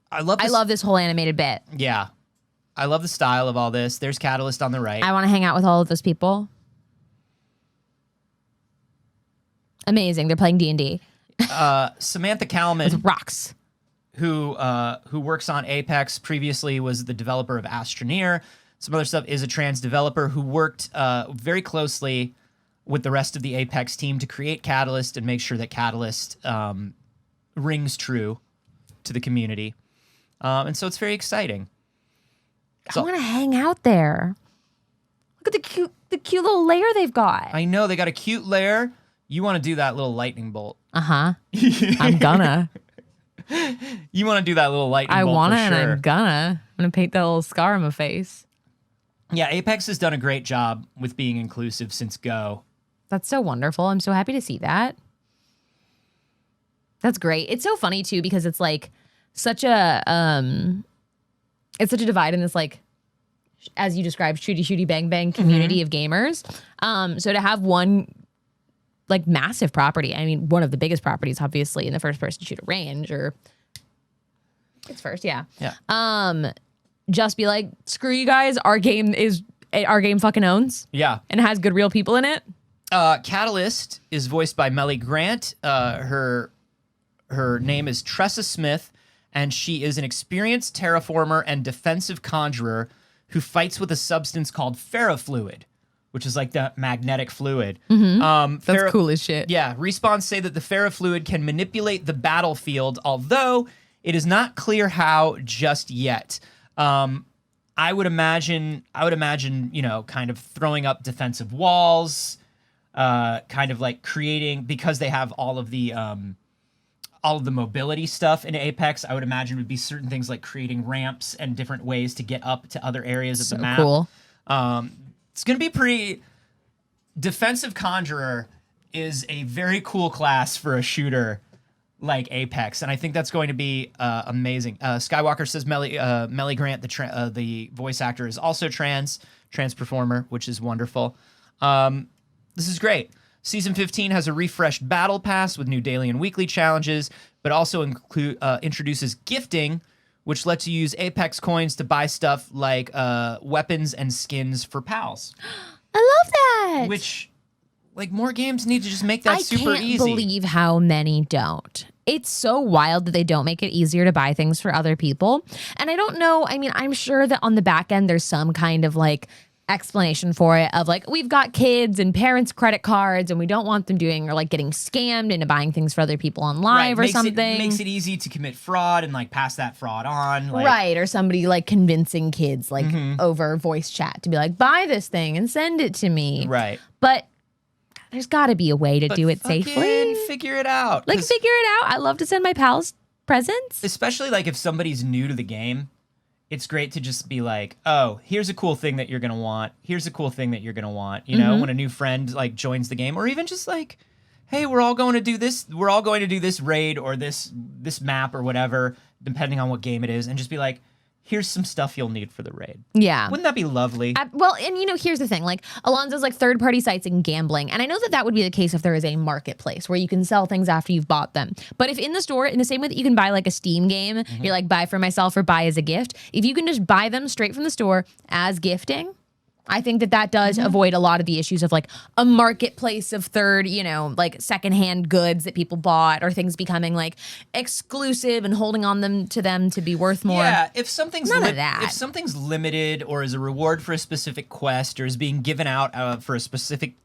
I love this whole animated bit. Yeah. I love the style of all this. There's Catalyst on the right. I want to hang out with all of those people. Amazing. They're playing D&D. Samantha Kalman, with rocks, who works on Apex, previously was the developer of Astroneer. Some other stuff, is a trans developer who worked very closely with the rest of the Apex team to create Catalyst and make sure that Catalyst rings true to the community. And so it's very exciting. I want to hang out there. Look at the cute little lair they've got. I know, they got a cute lair. You want to do that little lightning bolt. Uh-huh. I'm gonna. You want to do that little lightning bolt. I want to, for sure. and I'm gonna paint that little scar on my face. Yeah, Apex has done a great job with being inclusive since Go. That's so wonderful. I'm so happy to see that. That's great. It's so funny too, because it's like such a divide in this, like, as you described, shooty bang bang community of gamers. So to have one, like, massive property, I mean, one of the biggest properties, obviously, in the first person shooter range, or it's first, yeah. Just be like, screw you guys, our game fucking owns. Yeah. And it has good real people in it. Catalyst is voiced by Melly Grant. Her name is Tressa Smith, and she is an experienced terraformer and defensive conjurer who fights with a substance called ferrofluid, which is like the magnetic fluid. That's cool as shit. Yeah, Respawn say that the ferrofluid can manipulate the battlefield, although it is not clear how just yet. I would imagine, you know, kind of throwing up defensive walls, kind of like creating, because they have all of the mobility stuff in Apex. I would imagine would be certain things like creating ramps and different ways to get up to other areas of the map. Cool. It's gonna be pretty. Defensive Conjurer is a very cool class for a shooter like Apex, and I think that's going to be amazing. Skywalker says Melly Grant, the voice actor, is also trans performer, which is wonderful. This is great. Season 15 has a refreshed battle pass with new daily and weekly challenges, but also introduces gifting, which lets you use Apex coins to buy stuff like weapons and skins for pals. I love that. Which, like, more games need to just make that super easy. I can't believe how many don't. It's so wild that they don't make it easier to buy things for other people. And I don't know. I mean, I'm sure that on the back end, there's some kind of like explanation for it of like, we've got kids and parents' credit cards and we don't want them doing or like getting scammed into buying things for other people on live or something. It makes it easy to commit fraud and like pass that fraud on. Like, right. Or somebody like convincing kids like over voice chat to be like, buy this thing and send it to me. Right. But there's got to be a way to do it safely. Figure it out. Like, figure it out. I love to send my pals presents. Especially like if somebody's new to the game. It's great to just be like, oh, here's a cool thing that you're going to want. Here's a cool thing that you're going to want. You know, when a new friend like joins the game, or even just like, hey, we're all going to do this. We're all going to do this raid or this map or whatever, depending on what game it is. And just be like, here's some stuff you'll need for the raid. Yeah. Wouldn't that be lovely? Well, and you know, here's the thing. Like, Alonzo's like third-party sites and gambling. And I know that that would be the case if there is a marketplace where you can sell things after you've bought them. But if in the store, in the same way that you can buy like a Steam game, you're like, buy for myself or buy as a gift. If you can just buy them straight from the store as gifting, I think that that does avoid a lot of the issues of like a marketplace of like secondhand goods that people bought or things becoming like exclusive and holding on to them to be worth more. Yeah, if something's if something's limited or is a reward for a specific quest or is being given out for a specific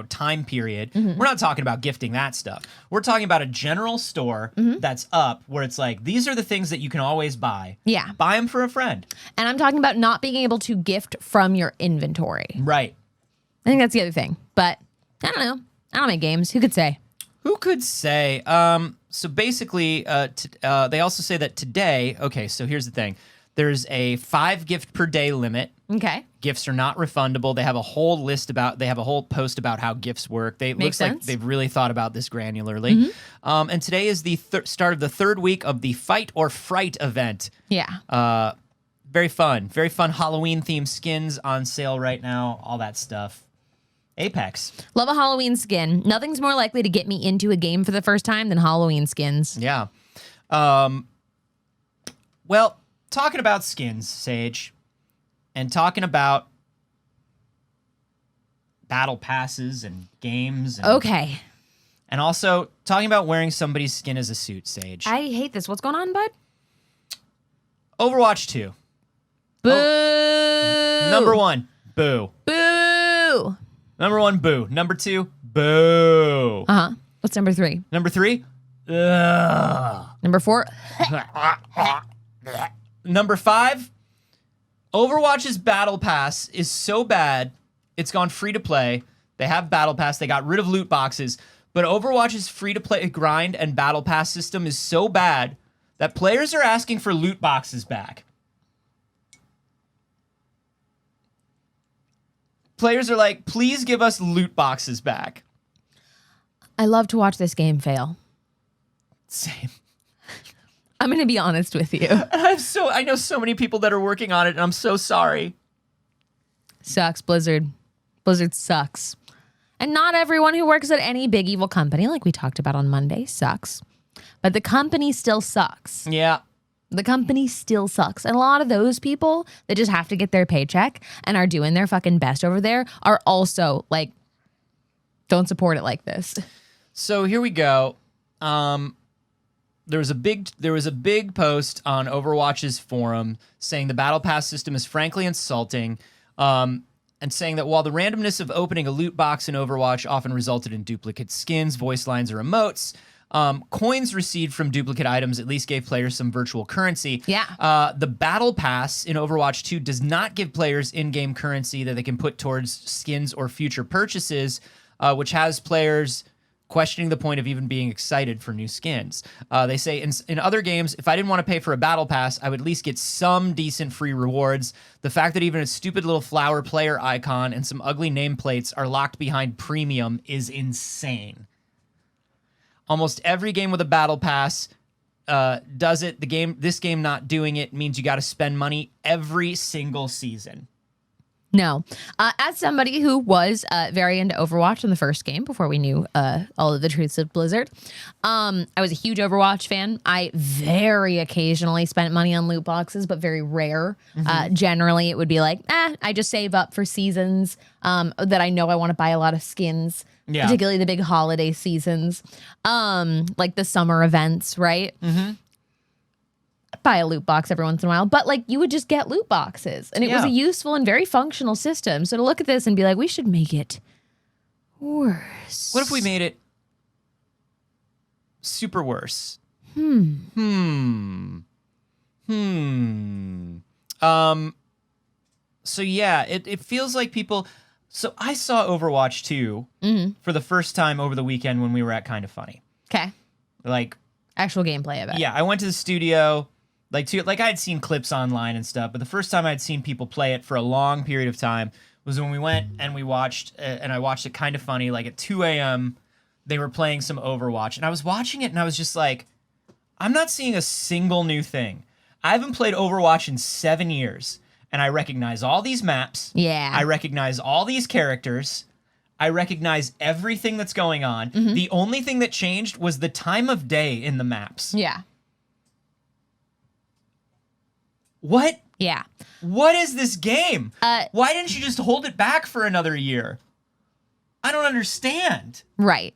time period, we're not talking about gifting that stuff. We're talking about a general store that's up where it's like, these are the things that you can always buy. Yeah. Buy them for a friend. And I'm talking about not being able to gift from your inventory. Right. I think that's the other thing. But I don't know. I don't make games. Who could say? Who could say? So basically, they also say that today, okay, so here's the thing. There's a 5 gift per day limit. Okay. Gifts are not refundable. They have a whole post about how gifts work. Looks like they've really thought about this granularly. And today is the start of the 3rd week of the Fight or Fright event. Yeah. Very fun Halloween themed skins on sale right now. All that stuff. Apex. Love a Halloween skin. Nothing's more likely to get me into a game for the first time than Halloween skins. Yeah. Well, talking about skins, Saige, and talking about battle passes and games. And, okay. And also talking about wearing somebody's skin as a suit, Saige. I hate this. What's going on, bud? Overwatch 2. Boo. Number 1, boo. Boo. Number 1, boo. Number 2, boo. Uh-huh. What's number 3? Number 3, ugh. Number 4? Number 5, Overwatch's Battle Pass is so bad, it's gone free to play. They have Battle Pass, they got rid of loot boxes, but Overwatch's free to play grind and Battle Pass system is so bad that players are asking for loot boxes back. Players are like, please give us loot boxes back. I love to watch this game fail. Same. I'm going to be honest with you. I know so many people that are working on it, and I'm so sorry. Sucks, Blizzard. Blizzard sucks. And not everyone who works at any big evil company, like we talked about on Monday, sucks. But the company still sucks. Yeah. The company still sucks. And a lot of those people that just have to get their paycheck and are doing their fucking best over there are also like, don't support it like this. So here we go. There was a big post on Overwatch's forum saying the Battle Pass system is frankly insulting, and saying that while the randomness of opening a loot box in Overwatch often resulted in duplicate skins, voice lines, or emotes, Coins received from duplicate items at least gave players some virtual currency. Yeah. The Battle Pass in Overwatch 2 does not give players in-game currency that they can put towards skins or future purchases, which has players questioning the point of even being excited for new skins. They say, in other games, if I didn't want to pay for a Battle Pass, I would at least get some decent free rewards. The fact that even a stupid little flower player icon and some ugly nameplates are locked behind premium is insane. Almost every game with a Battle Pass does it. This game not doing it means you got to spend money every single season. No. As somebody who was very into Overwatch in the first game before we knew all of the truths of Blizzard, I was a huge Overwatch fan. I very occasionally spent money on loot boxes, but very rare. Generally, it would be like, I just save up for seasons that I know I want to buy a lot of skins, particularly the big holiday seasons, like the summer events, right? Buy a loot box every once in a while, but like you would just get loot boxes, and it was a useful and very functional system. So to look at this and be like, we should make it worse. What if we made it super worse? So yeah, it feels like people. So I saw Overwatch 2 for the first time over the weekend when we were at Kind of Funny. Okay. Like actual gameplay of it. Yeah, I went to the studio. I had seen clips online and stuff, but the first time I'd seen people play it for a long period of time was when we went and we watched, and I watched it Kind of Funny, like at 2 a.m. They were playing some Overwatch, and I was watching it, and I was just like, I'm not seeing a single new thing. I haven't played Overwatch in 7 years, and I recognize all these maps. Yeah. I recognize all these characters. I recognize everything that's going on. The only thing that changed was the time of day in the maps. Yeah. What? Yeah. What is this game? Why didn't you just hold it back for another year? I don't understand. Right.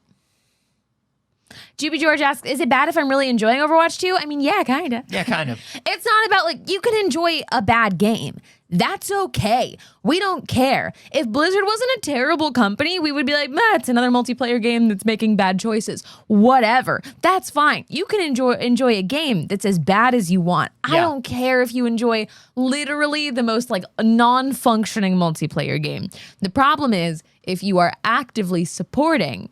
GB George asks, is it bad if I'm really enjoying Overwatch 2? I mean, yeah, kind of. Yeah, kind of. It's not about, like, you can enjoy a bad game. That's okay. We don't care. If Blizzard wasn't a terrible company, we would be like, it's another multiplayer game that's making bad choices. Whatever. That's fine. You can enjoy a game that's as bad as you want. I don't care if you enjoy literally the most, like, non-functioning multiplayer game. The problem is if you are actively supporting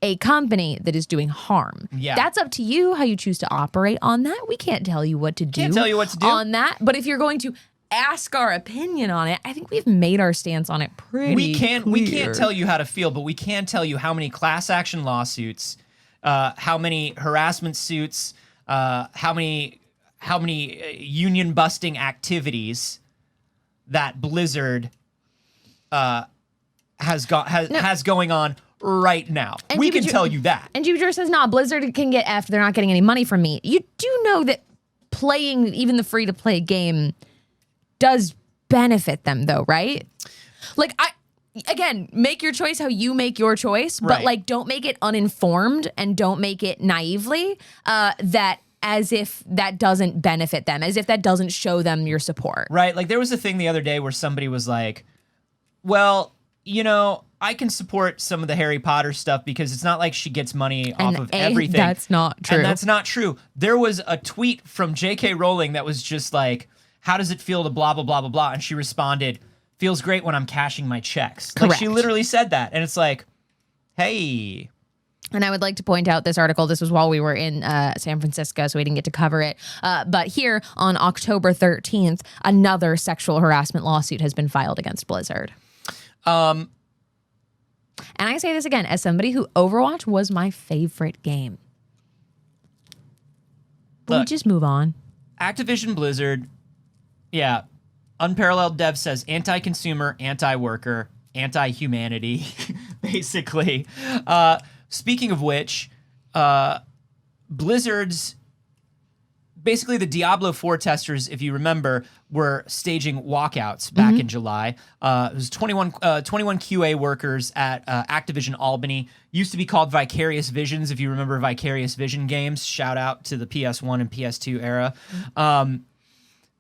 a company that is doing harm. Yeah. That's up to you how you choose to operate on that. We can't tell you what to do. Can't tell you what to do on that. But if you're going to ask our opinion on it, I think we've made our stance on it pretty clear. We can't tell you how to feel, but we can tell you how many class action lawsuits, how many harassment suits, how many union busting activities that Blizzard has going on right now. And we can tell you that. And Jupiter says, Blizzard can get effed. They're not getting any money from me. You do know that playing even the free-to-play game does benefit them, though, right? Like, again, make your choice how you make your choice, but, like, don't make it uninformed and don't make it naively that as if that doesn't benefit them, as if that doesn't show them your support. Right. Like, there was a thing the other day where somebody was like, well, you know, I can support some of the Harry Potter stuff because it's not like she gets money off of everything. That's not true. And that's not true. There was a tweet from J.K. Rowling that was just like, how does it feel to blah, blah, blah, blah, blah? And she responded, feels great when I'm cashing my checks. Correct. Like, she literally said that. And it's like, hey. And I would like to point out this article. This was while we were in San Francisco, so we didn't get to cover it. But here on October 13th, another sexual harassment lawsuit has been filed against Blizzard. And I say this again, as somebody who Overwatch was my favorite game. Will we just move on? Activision Blizzard, yeah. Unparalleled Dev says anti-consumer, anti-worker, anti-humanity, basically. Speaking of which, Blizzard's basically the Diablo 4 testers, if you remember, were staging walkouts back in July. It was 21 QA workers at Activision Albany. Used to be called Vicarious Visions, if you remember Vicarious Vision games. Shout out to the PS1 and PS2 era.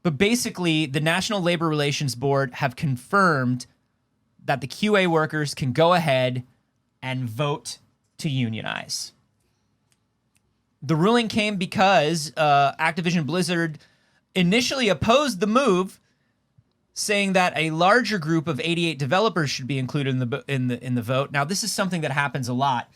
But basically, the National Labor Relations Board have confirmed that the QA workers can go ahead and vote to unionize. The ruling came because Activision Blizzard initially opposed the move, saying that a larger group of 88 developers should be included in the vote. Now, this is something that happens a lot.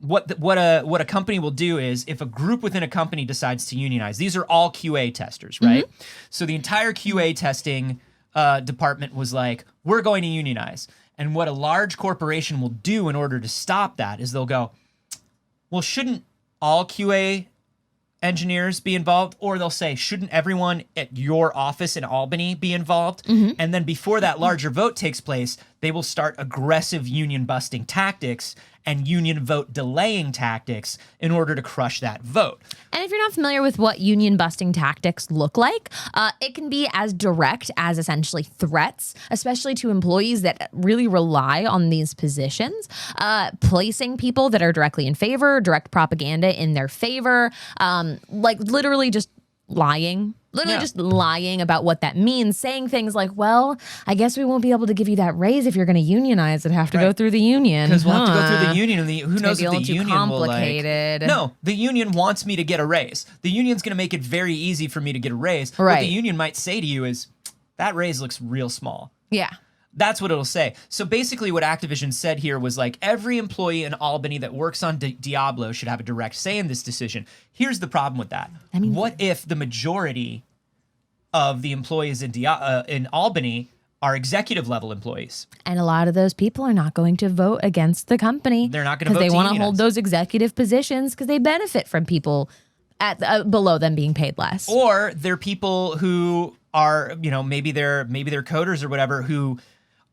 What a company will do is, if a group within a company decides to unionize, these are all QA testers, right? So the entire QA testing department was like, we're going to unionize. And what a large corporation will do in order to stop that is they'll go, well, shouldn't all QA engineers be involved? Or they'll say, shouldn't everyone at your office in Albany be involved? And then before that larger vote takes place, they will start aggressive union busting tactics and union vote delaying tactics in order to crush that vote. And if you're not familiar with what union busting tactics look like, it can be as direct as essentially threats, especially to employees that really rely on these positions, placing people that are directly in favor, direct propaganda in their favor, like literally just lying. Just lying about what that means, saying things like, well, I guess we won't be able to give you that raise if you're going to unionize and have to go through the union. Because we'll have to go through the union, and who knows if the union complicated. will No, the union wants me to get a raise. The union's going to make it very easy for me to get a raise. Right. What the union might say to you is, that raise looks real small. Yeah. That's what it'll say. So basically what Activision said here was like, every employee in Albany that works on Diablo should have a direct say in this decision. Here's the problem with that. What if the majority of the employees in Albany are executive level employees? And a lot of those people are not going to vote against the company. They're not going to vote because they want to hold those executive positions because they benefit from people at below them being paid less. Or they're people who are, maybe they're coders or whatever, who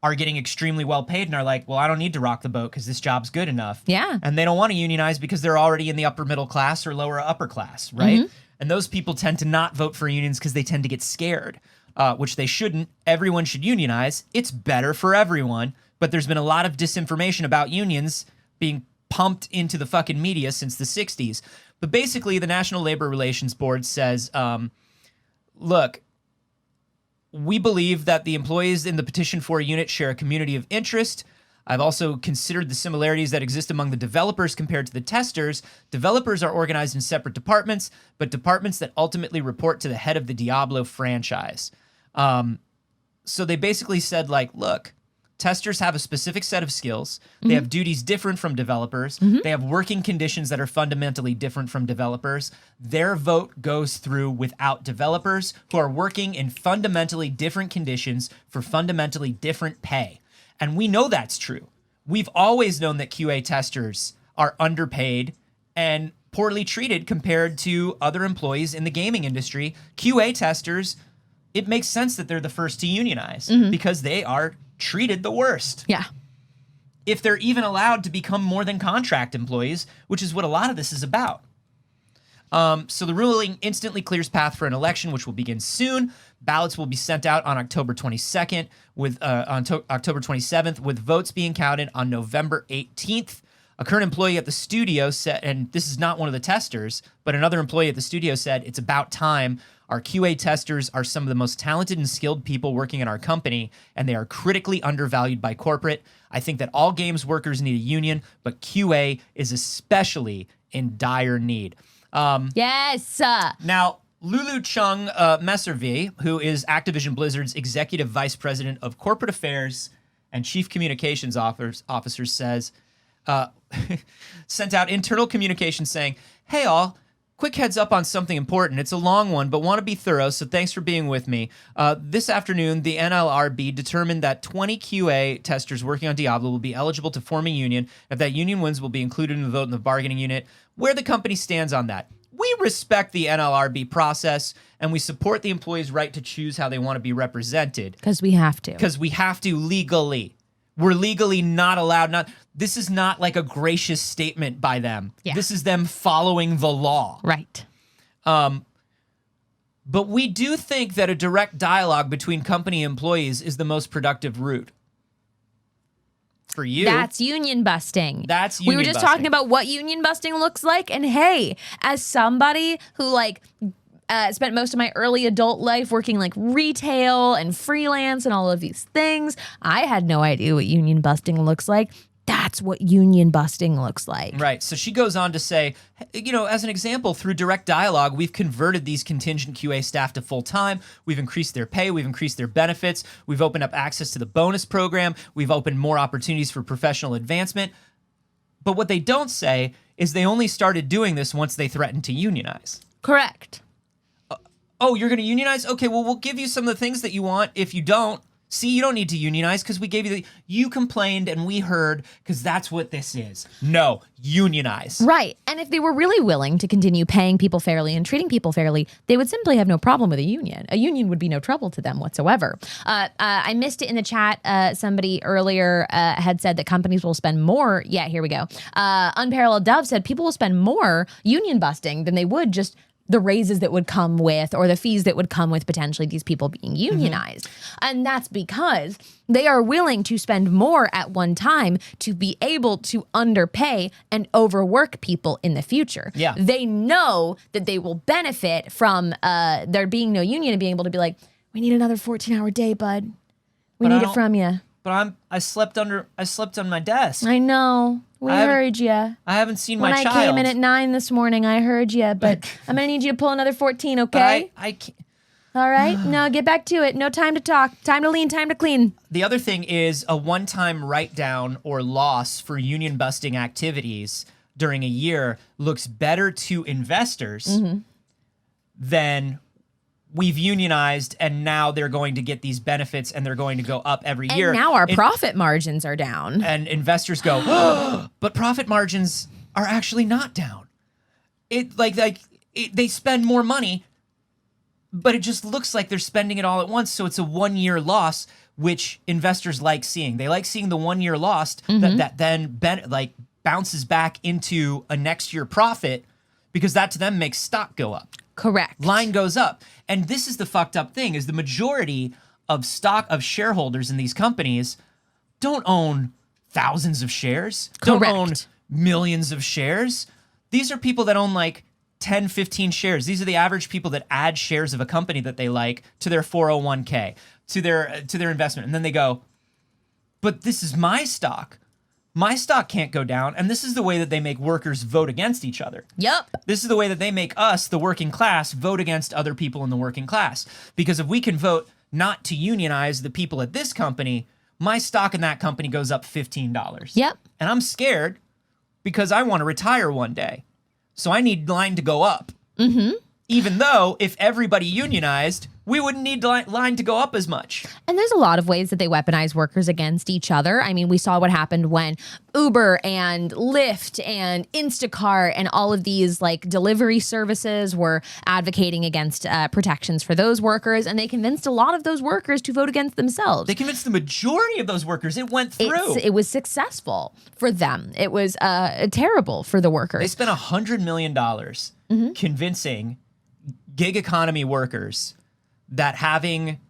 are getting extremely well paid and are like, well, I don't need to rock the boat because this job's good enough. Yeah. And they don't want to unionize because they're already in the upper middle class or lower upper class, right? And those people tend to not vote for unions because they tend to get scared, which they shouldn't. Everyone should unionize. It's better for everyone. But there's been a lot of disinformation about unions being pumped into the fucking media since the 60s. But basically, the National Labor Relations Board says, look, we believe that the employees in the petition for a unit share a community of interest. I've also considered the similarities that exist among the developers compared to the testers. Developers are organized in separate departments, but departments that ultimately report to the head of the Diablo franchise. So they basically said, like, look, testers have a specific set of skills. They have duties different from developers. They have working conditions that are fundamentally different from developers. Their vote goes through without developers who are working in fundamentally different conditions for fundamentally different pay. And we know that's true. We've always known that QA testers are underpaid and poorly treated compared to other employees in the gaming industry. QA testers, it makes sense that they're the first to unionize because they are treated the worst. Yeah. If they're even allowed to become more than contract employees, which is what a lot of this is about. So the ruling instantly clears path for an election, which will begin soon. Ballots will be sent out on October 22nd, October 27th, with votes being counted on November 18th. A current employee at the studio said, and this is not one of the testers, but another employee at the studio said, it's about time. Our QA testers are some of the most talented and skilled people working in our company, and they are critically undervalued by corporate. I think that all games workers need a union, but QA is especially in dire need. Yes. Now, Lulu Chung Messervy, who is Activision Blizzard's Executive Vice President of Corporate Affairs and Chief Communications Officer, says, sent out internal communication saying, hey all, quick heads up on something important. It's a long one, but want to be thorough, so thanks for being with me. This afternoon, the NLRB determined that 20 QA testers working on Diablo will be eligible to form a union. If that union wins, will be included in the vote in the bargaining unit. Where the company stands on that. We respect the NLRB process, and we support the employees' right to choose how they want to be represented. Because we have to. Because we have to legally. We're legally not allowed. This is not like a gracious statement by them. Yeah. This is them following the law. Right. But we do think that a direct dialogue between company employees is the most productive route. For you. That's union busting. That's union busting. We were just talking about what union busting looks like. And hey, as somebody who spent most of my early adult life working like retail and freelance and all of these things, I had no idea what union busting looks like. That's what union busting looks like. Right. So she goes on to say, as an example, through direct dialogue, we've converted these contingent QA staff to full-time. We've increased their pay. We've increased their benefits. We've opened up access to the bonus program. We've opened more opportunities for professional advancement. But what they don't say is they only started doing this once they threatened to unionize. Correct. Oh, you're going to unionize? Okay, well, we'll give you some of the things that you want if you don't. See, you don't need to unionize because we gave you you complained and we heard because that's what this is. No, unionize. Right. And if they were really willing to continue paying people fairly and treating people fairly, they would simply have no problem with a union. A union would be no trouble to them whatsoever. I missed it in the chat. Somebody earlier had said that companies will spend more. Yeah, here we go. Unparalleled Dove said people will spend more union busting than they would just the raises that would come with or the fees that would come with potentially these people being unionized. And that's because they are willing to spend more at one time to be able to underpay and overwork people in the future. Yeah. They know that they will benefit from there being no union and being able to be like, we need another 14-hour day, bud. We need it from you. But I slept on my desk. I know. We heard you. I haven't seen my child. When I came in at 9 this morning, I heard you, but I'm going to need you to pull another 14, okay? But I can't. All right? No, get back to it. No time to talk. Time to lean, time to clean. The other thing is a one-time write-down or loss for union-busting activities during a year looks better to investors than we've unionized and now they're going to get these benefits and they're going to go up every year. And now our profit margins are down. And investors go, oh, but profit margins are actually not down. They spend more money, but it just looks like they're spending it all at once. So it's a 1-year loss, which investors like seeing. They like seeing the 1-year loss that then bounces back into a next year profit because that to them makes stock go up. Correct. Line goes up. And this is the fucked up thing is the majority of shareholders in these companies don't own thousands of shares. Correct. Don't own millions of shares. These are people that own like 10, 15 shares. These are the average people that add shares of a company that they like to their 401k, to their investment. And then they go, but this is my stock. My stock can't go down, and this is the way that they make workers vote against each other. Yep. This is the way that they make us, the working class, vote against other people in the working class. Because if we can vote not to unionize the people at this company, my stock in that company goes up $15. Yep. And I'm scared because I want to retire one day. So I need line to go up. Even though if everybody unionized, we wouldn't need line to go up as much. And there's a lot of ways that they weaponize workers against each other. I mean, we saw what happened when Uber and Lyft and Instacart and all of these like delivery services were advocating against protections for those workers. And they convinced a lot of those workers to vote against themselves. They convinced the majority of those workers. It went through. It was successful for them. It was terrible for the workers. They spent $100 million convincing gig economy workers that having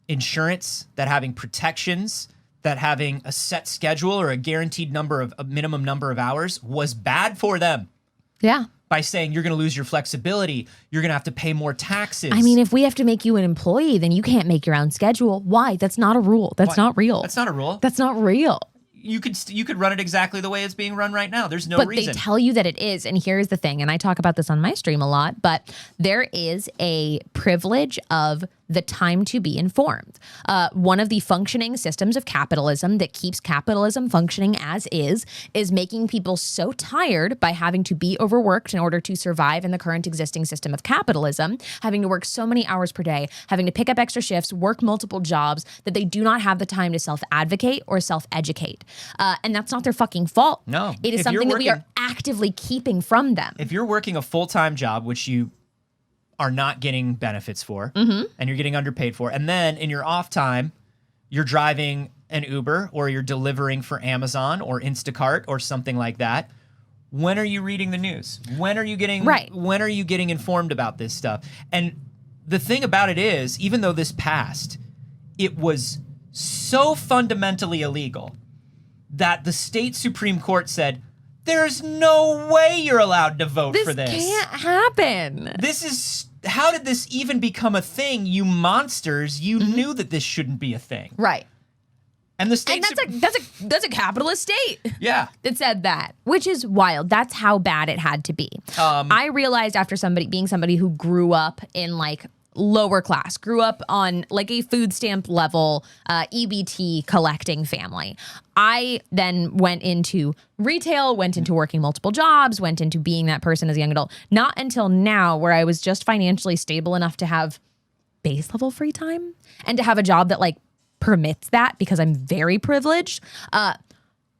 insurance, that having protections, that having a set schedule or a guaranteed minimum number of hours was bad for them. Yeah. By saying you're going to lose your flexibility, you're going to have to pay more taxes. I mean, if we have to make you an employee, then you can't make your own schedule. Why? That's not a rule. That's not real. That's not a rule. That's not real. You could run it exactly the way it's being run right now. There's no reason. But they tell you that it is. And here's the thing, and I talk about this on my stream a lot, but there is a privilege of the time to be informed. One of the functioning systems of capitalism that keeps capitalism functioning as is making people so tired by having to be overworked in order to survive in the current existing system of capitalism, having to work so many hours per day, having to pick up extra shifts, work multiple jobs, that they do not have the time to self-advocate or self-educate. And that's not their fucking fault. No. It is something that we are actively keeping from them. If you're working a full-time job, which you are not getting benefits for, and you're getting underpaid for, and then in your off time, you're driving an Uber or you're delivering for Amazon or Instacart or something like that, when are you reading the news? When are you getting When are you getting informed about this stuff? And the thing about it is, even though this passed, it was so fundamentally illegal that the state Supreme Court said, there's no way you're allowed to vote for this. This can't happen. How did this even become a thing, you monsters? You knew that this shouldn't be a thing. Right. And the state, and that's a capitalist state. Yeah, that said that, which is wild. That's how bad it had to be. I realized after being somebody who grew up in like lower class, grew up on like a food stamp level EBT collecting family. I then went into retail, went into working multiple jobs, went into being that person as a young adult. Not until now, where I was just financially stable enough to have base level free time and to have a job that like permits that, because I'm very privileged.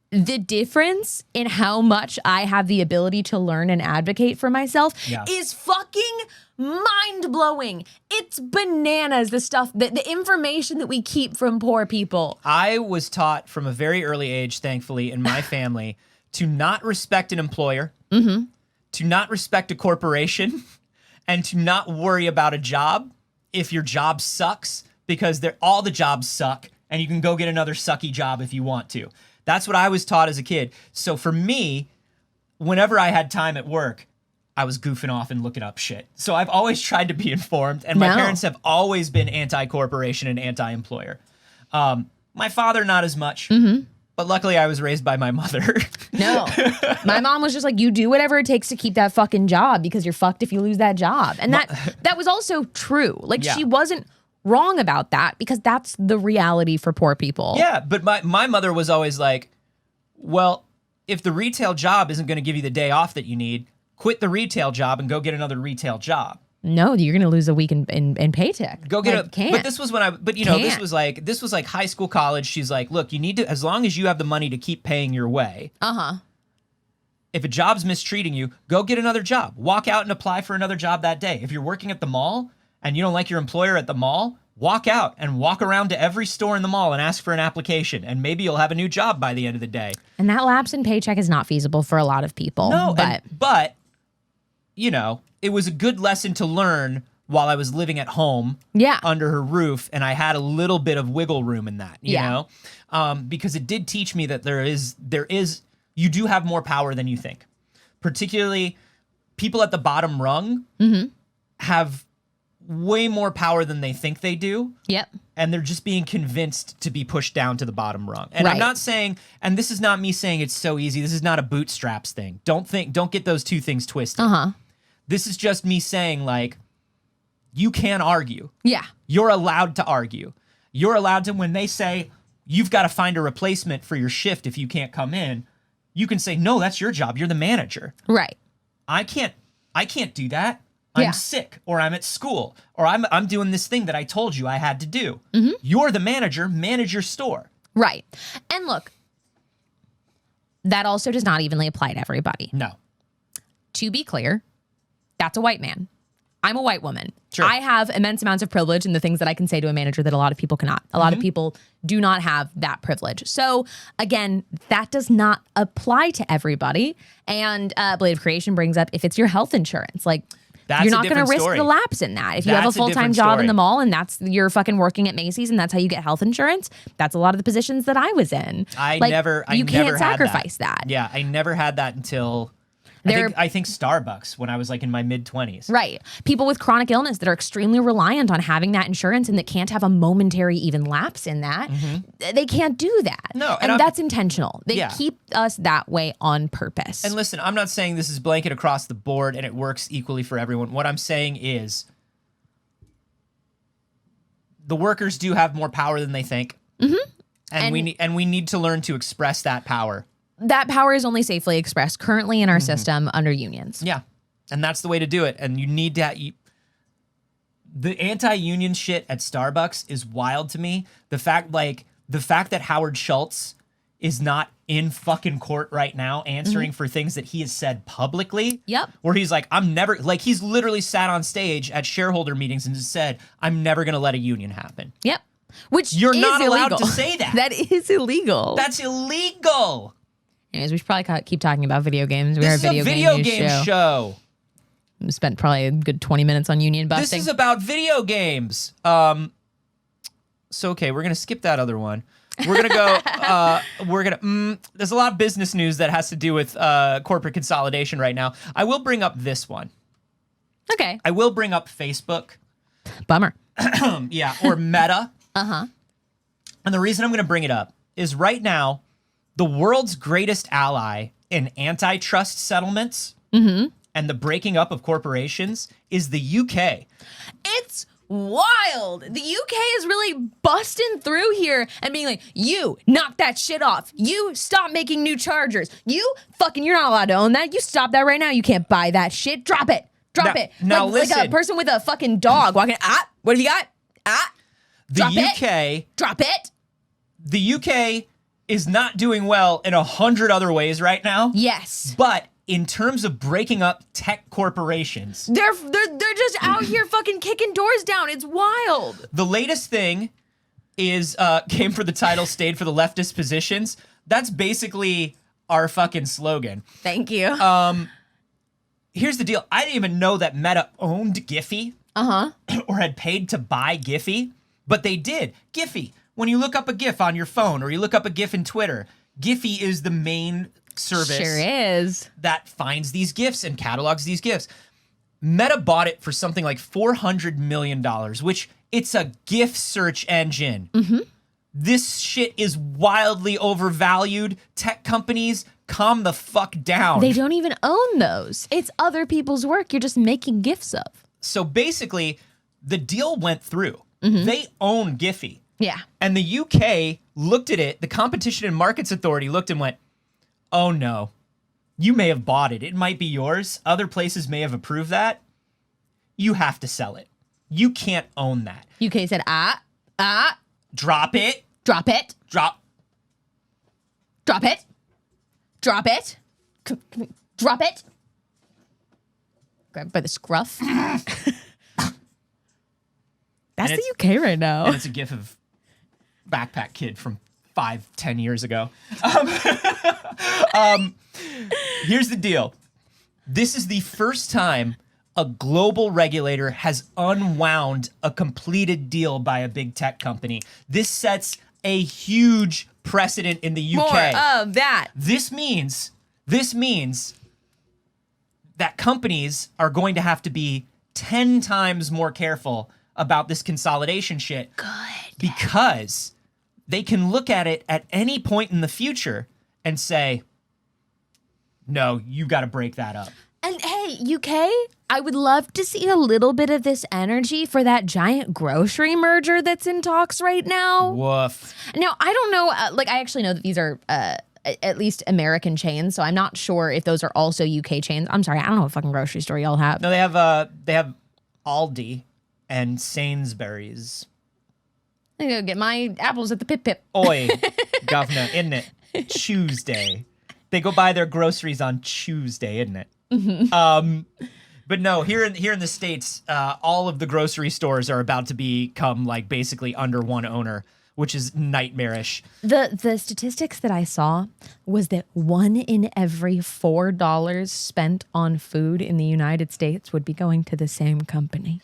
The difference in how much I have the ability to learn and advocate for myself is fucking mind-blowing. It's bananas, the information that we keep from poor people. I was taught from a very early age, thankfully, in my family, to not respect an employer, to not respect a corporation, and to not worry about a job if your job sucks, because all the jobs suck, and you can go get another sucky job if you want to. That's what I was taught as a kid. So for me, whenever I had time at work, I was goofing off and looking up shit. So I've always tried to be informed, and my parents have always been anti-corporation and anti-employer. My father, not as much, but luckily I was raised by my mother. No, my mom was just like, you do whatever it takes to keep that fucking job, because you're fucked if you lose that job. And that was also true. Like she wasn't wrong about that, because that's the reality for poor people. Yeah, but my mother was always like, well, if the retail job isn't going to give you the day off that you need, quit the retail job and go get another retail job. No, you're going to lose a week in paycheck. Go get can't. But this was this was like high school, college. She's like, look, you need to, as long as you have the money to keep paying your way. If a job's mistreating you, go get another job. Walk out and apply for another job that day. If you're working at the mall and you don't like your employer at the mall, walk out and walk around to every store in the mall and ask for an application, and maybe you'll have a new job by the end of the day. And that lapse in paycheck is not feasible for a lot of people. No, but you know, it was a good lesson to learn while I was living at home under her roof, and I had a little bit of wiggle room in that, you know? Because it did teach me that you do have more power than you think. Particularly people at the bottom rung have way more power than they think they do. Yep. And they're just being convinced to be pushed down to the bottom rung. And I'm not saying, and this is not me saying it's so easy. This is not a bootstraps thing. Don't get those two things twisted. This is just me saying, like, you can argue. Yeah. You're allowed to argue. You're allowed to, when they say you've got to find a replacement for your shift if you can't come in, you can say, no, that's your job. You're the manager. Right. I can't do that. I'm sick, or I'm at school, or I'm doing this thing that I told you I had to do. You're the manager, manage your store. Right. And look, that also does not evenly apply to everybody. No. To be clear, that's a white man. I'm a white woman. Sure. I have immense amounts of privilege in the things that I can say to a manager that a lot of people cannot. A lot of people do not have that privilege. So again, that does not apply to everybody. And Blade of Creation brings up, if it's your health insurance, like, you're not going to risk the lapse in that. If you have a full-time job in the mall and you're fucking working at Macy's and that's how you get health insurance, that's a lot of the positions that I was in. You can't sacrifice that. Yeah, I never had that until I think Starbucks, when I was like in my mid-20s. Right. People with chronic illness that are extremely reliant on having that insurance and that can't have a momentary even lapse in that, they can't do that. No. And that's intentional. They keep us that way on purpose. And listen, I'm not saying this is blanket across the board and it works equally for everyone. What I'm saying is the workers do have more power than they think. And we need to learn to express that power. That power is only safely expressed currently in our system under unions. Yeah. And that's the way to do it. And you need to... the anti-union shit at Starbucks is wild to me. The fact that Howard Schultz is not in fucking court right now answering for things that he has said publicly. Yep. Where he's like, he's literally sat on stage at shareholder meetings and just said, I'm never going to let a union happen. Yep. Which you're not allowed to say that. That is illegal. That's illegal. Anyways, we should probably keep talking about video games. We're a video game show. We spent probably a good 20 minutes on union busting. This is about video games. So, okay, we're going to skip that other one. We're going to go, there's a lot of business news that has to do with corporate consolidation right now. I will bring up this one. Okay. I will bring up Facebook. Bummer. Yeah, or Meta. And the reason I'm going to bring it up is right now the world's greatest ally in antitrust settlements and the breaking up of corporations is the UK. It's wild. The UK is really busting through here and being like, you knock that shit off. You stop making new chargers. You're not allowed to own that. You stop that right now. You can't buy that shit. Drop it. Drop it. Now like listen. a person with a fucking dog walking. What have you got? Drop UK. Drop it. The UK is not doing well in 100 other ways right now. Yes. But in terms of breaking up tech corporations, they're just out here fucking kicking doors down. It's wild. the latest thing is came for the title, stayed for the leftist positions. That's basically our fucking slogan. Thank you. Here's the deal. I didn't even know that Meta owned Giphy. Or had paid to buy Giphy, but they did. Giphy. When you look up a GIF on your phone or you look up a GIF in Twitter, Giphy is the main service. Sure is. That finds these GIFs and catalogs these GIFs. Meta bought it for something like $400 million, which it's a GIF search engine. This shit is wildly overvalued. Tech companies, calm the fuck down. They don't even own those. It's other people's work you're just making GIFs of. So basically, the deal went through. They own Giphy. Yeah. And the UK looked at it, the Competition and Markets Authority looked and went, oh no, you may have bought it. It might be yours. Other places may have approved that. You have to sell it. You can't own that. UK said, Drop it. drop it, Drop. drop it, drop it, drop it. Grab by the scruff. That's the UK right now. And it's a gif of Backpack Kid from 5-10 years ago. Here's the deal. This is the first time a global regulator has unwound a completed deal by a big tech company. This sets a huge precedent in the UK. More of that. This means that companies are going to have to be 10 times more careful about this consolidation shit. Good. Because they can look at it at any point in the future and say, no, you got to break that up. And hey, UK, I would love to see a little bit of this energy for that giant grocery merger that's in talks right now. Woof. Now, I don't know, I actually know that these are at least American chains, so I'm not sure if those are also UK chains. I'm sorry, I don't know what fucking grocery store y'all have. No, they have Aldi and Sainsbury's. I go get my apples at the Pip Pip. Oi, governor, isn't it? Tuesday. They go buy their groceries on Tuesday, isn't it? But no, here in the States, all of the grocery stores are about to become like basically under one owner, which is nightmarish. The statistics that I saw was that 1 in every $4 spent on food in the United States would be going to the same company.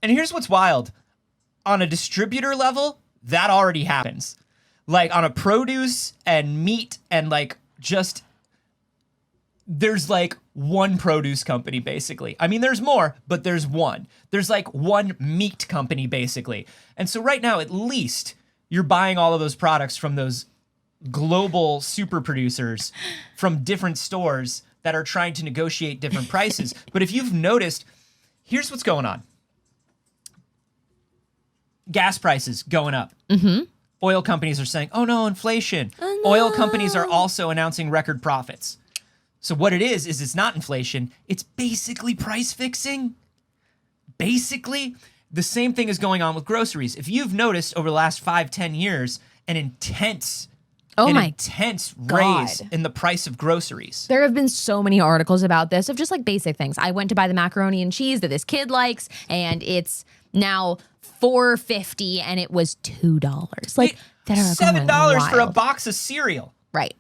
And here's what's wild. On a distributor level, that already happens. Like on a produce and meat and like just there's like one produce company basically. I mean, there's more, but there's one. There's like one meat company basically. And so right now, at least you're buying all of those products from those global super producers from different stores that are trying to negotiate different prices. But if you've noticed, here's what's going on. Gas prices going up. Oil companies are saying, oh no, inflation. Oh, no. Oil companies are also announcing record profits. So what it is it's not inflation. It's basically price fixing. Basically, the same thing is going on with groceries. If you've noticed over the last 5-10 years, an intense raise in the price of groceries. There have been so many articles about this of just like basic things. I went to buy the macaroni and cheese that this kid likes, and it's now $4.50, and it was $2. Like that are $7 for a box of cereal. Right.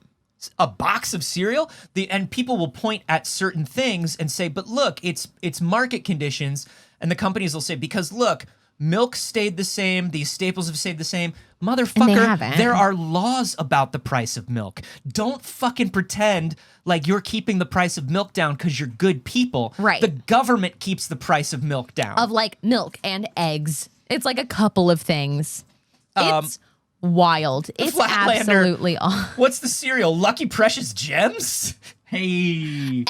A box of cereal, and people will point at certain things and say, but look, it's market conditions, and the companies will say, because look, milk stayed the same, these staples have stayed the same. Motherfucker, there are laws about the price of milk. Don't fucking pretend like you're keeping the price of milk down because you're good people. Right. The government keeps the price of milk down. Of like milk and eggs. It's like a couple of things. It's wild. It's Flatlander. absolutely What's the cereal? Lucky Precious Gems? Hey.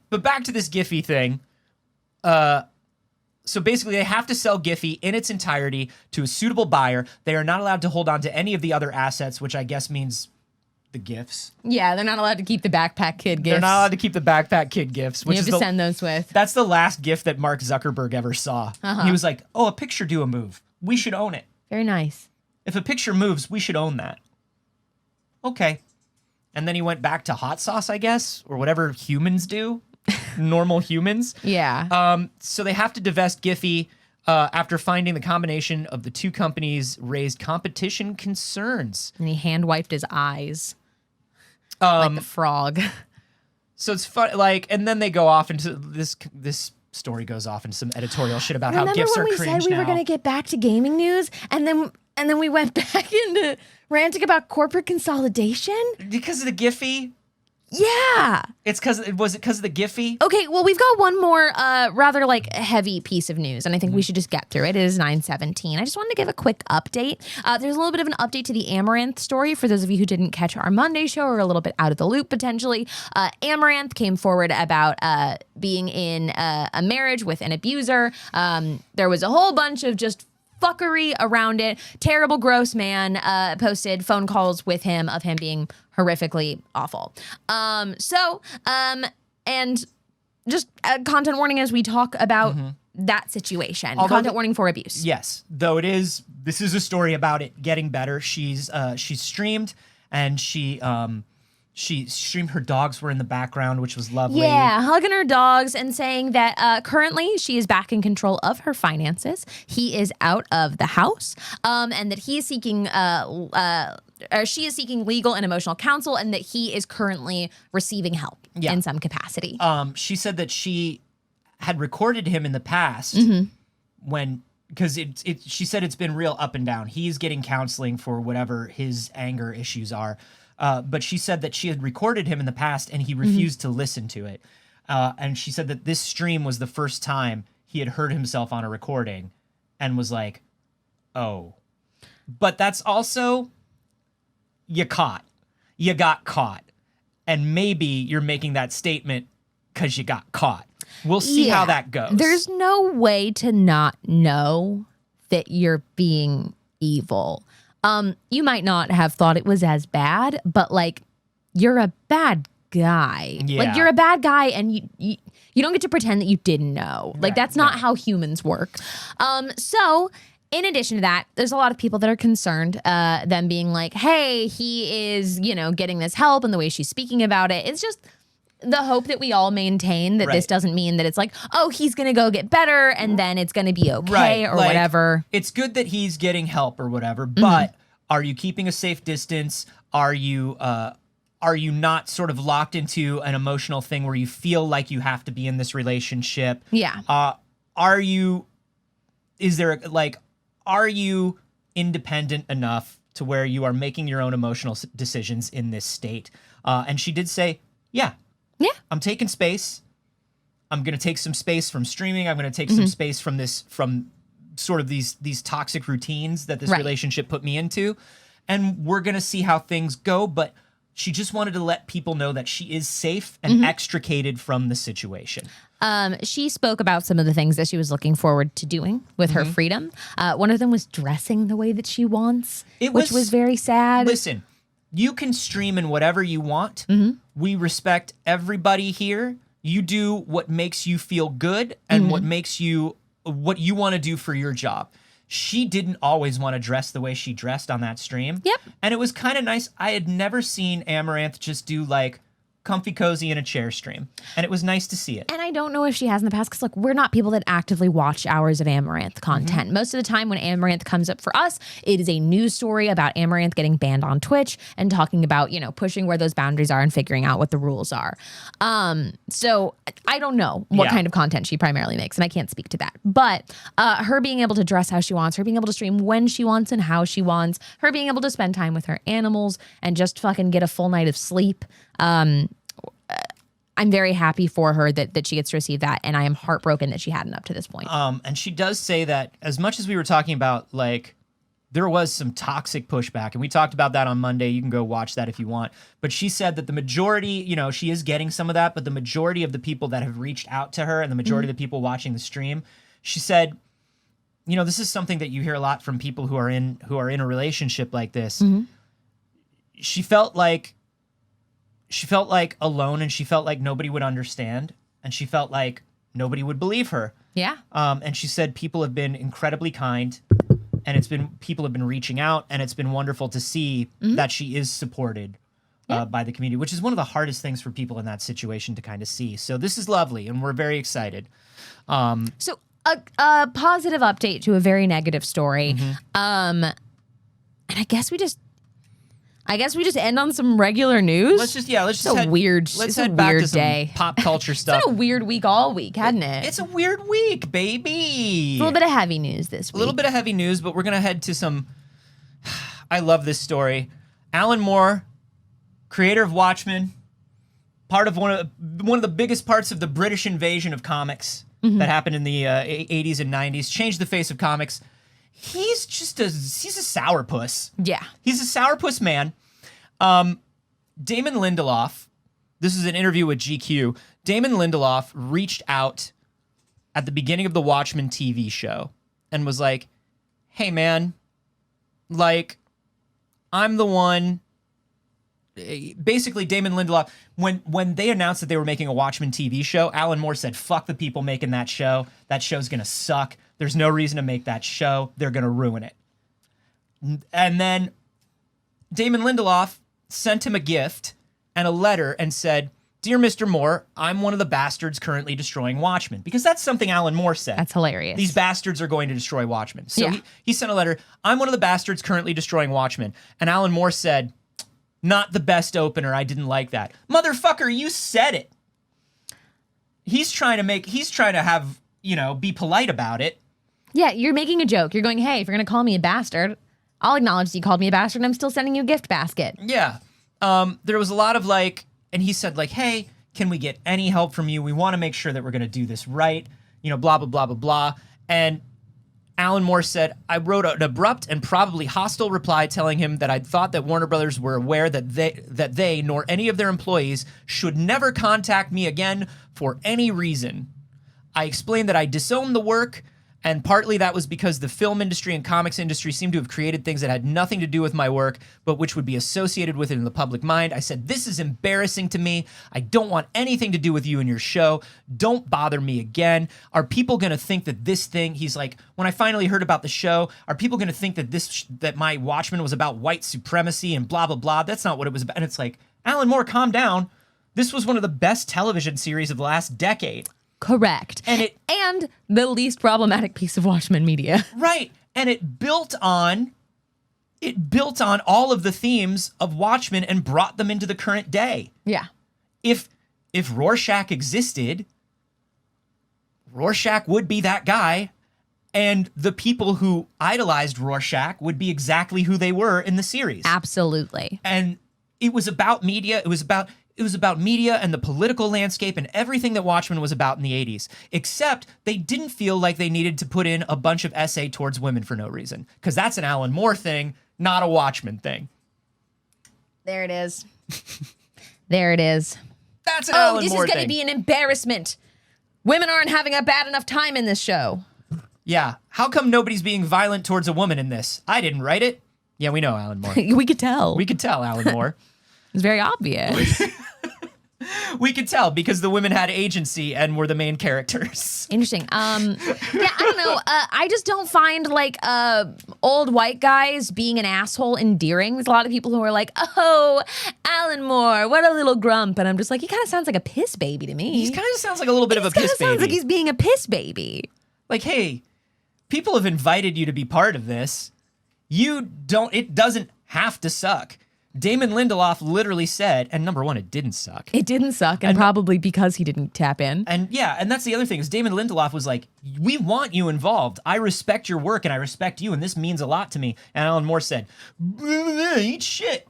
But back to this Giphy thing. So basically, they have to sell Giphy in its entirety to a suitable buyer. They are not allowed to hold on to any of the other assets, which I guess means the gifts. Yeah, they're not allowed to keep the Backpack Kid gifts. They're not allowed to keep the Backpack Kid gifts. Which you have to send those with. That's the last gift that Mark Zuckerberg ever saw. He was like, oh, a picture do a move. We should own it. Very nice. If a picture moves, we should own that. Okay. And then he went back to hot sauce, I guess, or whatever humans do. Normal humans. Yeah. So they have to divest Giphy after finding the combination of the two companies raised competition concerns. And he hand wiped his eyes. Like the frog. So it's fun, like, and then they go off into this story goes off into some editorial shit about how gifts are cringe now. Remember when we said we were going to get back to gaming news, and then we went back into ranting about corporate consolidation? Because of the Giphy? Yeah. Was it because of the Giphy? Okay, well, we've got one more rather like heavy piece of news, and I think we should just get through it. It is 9:17. I just wanted to give a quick update. There's a little bit of an update to the Amaranth story for those of you who didn't catch our Monday show or a little bit out of the loop potentially. Amaranth came forward about being in a marriage with an abuser. There was a whole bunch of just fuckery around it. Terrible, gross man posted phone calls with him of him being horrifically awful. And just a content warning as we talk about that situation. Although content warning for abuse. Yes, though this is a story about it getting better. She's streamed and she streamed her dogs were in the background, which was lovely. Yeah, hugging her dogs and saying that currently she is back in control of her finances. He is out of the house, and that he is seeking she is seeking legal and emotional counsel, and that he is currently receiving help in some capacity. She said that she had recorded him in the past when, because she said it's been real up and down. He's getting counseling for whatever his anger issues are. But she said that she had recorded him in the past and he refused to listen to it. And she said that this stream was the first time he had heard himself on a recording and was like, oh. But that's also, you got caught. And maybe you're making that statement because you got caught. We'll see how that goes. There's no way to not know that you're being evil. You might not have thought it was as bad, but like, you're a bad guy. Yeah. Like, you're a bad guy, and you don't get to pretend that you didn't know. Like, that's not how humans work. So in addition to that, there's a lot of people that are concerned, them being like, hey, he is, getting this help, and the way she's speaking about it. It's just the hope that we all maintain that this doesn't mean that it's like, oh, he's going to go get better and then it's going to be okay or whatever. It's good that he's getting help or whatever, but are you keeping a safe distance? Are you not sort of locked into an emotional thing where you feel like you have to be in this relationship? Yeah. Are you independent enough to where you are making your own emotional decisions in this state? And she did say, yeah, I'm taking space. I'm going to take some space from streaming. I'm going to take some space from sort of these toxic routines that this relationship put me into. And we're going to see how things go. But she just wanted to let people know that she is safe and extricated from the situation. She spoke about some of the things that she was looking forward to doing with her freedom. One of them was dressing the way that she wants, which was very sad. Listen, you can stream in whatever you want. We respect everybody here. You do what makes you feel good and what you want to do for your job. She didn't always want to dress the way she dressed on that stream. Yep. And it was kind of nice. I had never seen Amaranth just do like comfy cozy in a chair stream. And it was nice to see it. And I don't know if she has in the past, because like, we're not people that actively watch hours of Amaranth content. Most of the time when Amaranth comes up for us, it is a news story about Amaranth getting banned on Twitch and talking about, pushing where those boundaries are and figuring out what the rules are. So I don't know what kind of content she primarily makes, and I can't speak to that. But her being able to dress how she wants, her being able to stream when she wants and how she wants, her being able to spend time with her animals and just fucking get a full night of sleep. I'm very happy for her that she gets to receive that, and I am heartbroken that she hadn't up to this point. And she does say that as much as we were talking about like there was some toxic pushback, and we talked about that on Monday. You can go watch that if you want. But she said that the majority, you know, she is getting some of that, but the majority of the people that have reached out to her and the majority of the people watching the stream, she said, you know, this is something that you hear a lot from people who are in a relationship like this. She felt like alone, and she felt like nobody would understand, and she felt like nobody would believe her. Yeah. And she said people have been incredibly kind, and people have been reaching out, and it's been wonderful to see that she is supported by the community, which is one of the hardest things for people in that situation to kind of see. So this is lovely, and we're very excited. So a positive update to a very negative story. And I guess we just end on some regular news. Let's just head back to some pop culture stuff. It's been a weird week all week, hadn't it? It's a weird week, baby. A little bit of heavy news this week. A little bit of heavy news, but we're gonna head to some. I love this story. Alan Moore, creator of Watchmen, part of one of the biggest parts of the British invasion of comics that happened in the 80s and 90s, changed the face of comics. He's a sourpuss. Yeah. He's a sourpuss man. Damon Lindelof, this is an interview with GQ. Damon Lindelof reached out at the beginning of the Watchmen TV show and was like, hey man, like, I'm the one. Basically, Damon Lindelof, when they announced that they were making a Watchmen TV show, Alan Moore said, fuck the people making that show. That show's gonna suck. There's no reason to make that show. They're gonna ruin it. And then Damon Lindelof sent him a gift and a letter and said, dear Mr. Moore, I'm one of the bastards currently destroying Watchmen. Because that's something Alan Moore said. That's hilarious. These bastards are going to destroy Watchmen. So he sent a letter, I'm one of the bastards currently destroying Watchmen. And Alan Moore said, not the best opener. I didn't like that. Motherfucker, you said it. He's trying to have, you know, be polite about it. Yeah, you're making a joke. You're going, hey, if you're going to call me a bastard, I'll acknowledge that you called me a bastard and I'm still sending you a gift basket. Yeah. There was a lot of like, and he said like, hey, can we get any help from you? We want to make sure that we're going to do this right. You know, blah, blah, blah, blah, blah. And Alan Moore said, I wrote an abrupt and probably hostile reply telling him that I'd thought that Warner Brothers were aware that they nor any of their employees should never contact me again for any reason. I explained that I disowned the work, and partly that was because the film industry and comics industry seemed to have created things that had nothing to do with my work, but which would be associated with it in the public mind. I said, this is embarrassing to me. I don't want anything to do with you and your show. Don't bother me again. Are people going to think that this thing, he's like, when I finally heard about the show, are people going to think that that my Watchmen was about white supremacy and blah, blah, blah? That's not what it was about. And it's like, Alan Moore, calm down. This was one of the best television series of the last decade. Correct. And the least problematic piece of Watchmen media. Right. And it built on all of the themes of Watchmen and brought them into the current day. Yeah. If Rorschach existed, Rorschach would be that guy, and the people who idolized Rorschach would be exactly who they were in the series. Absolutely. And it was about media. It was about media and the political landscape and everything that Watchmen was about in the 80s, except they didn't feel like they needed to put in a bunch of essay towards women for no reason, because that's an Alan Moore thing, not a Watchmen thing. There it is. There it is. That's an Alan Moore thing. This is going to be an embarrassment. Women aren't having a bad enough time in this show. Yeah. How come nobody's being violent towards a woman in this? I didn't write it. Yeah, we know Alan Moore. We could tell. We could tell, Alan Moore. It's very obvious. We could tell because the women had agency and were the main characters. Interesting. Yeah, I don't know. I just don't find like old white guys being an asshole endearing. There's a lot of people who are like, oh, Alan Moore, what a little grump. And I'm just like, he kind of sounds like a piss baby to me. He kind of sounds like a little bit of a piss baby. He sounds like he's being a piss baby. Like, hey, people have invited you to be part of this. It doesn't have to suck. Damon Lindelof literally said, and number one, it didn't suck. It didn't suck, and probably because he didn't tap in. And yeah, and that's the other thing, is Damon Lindelof was like, we want you involved. I respect your work, and I respect you, and this means a lot to me. And Alan Moore said, eat shit.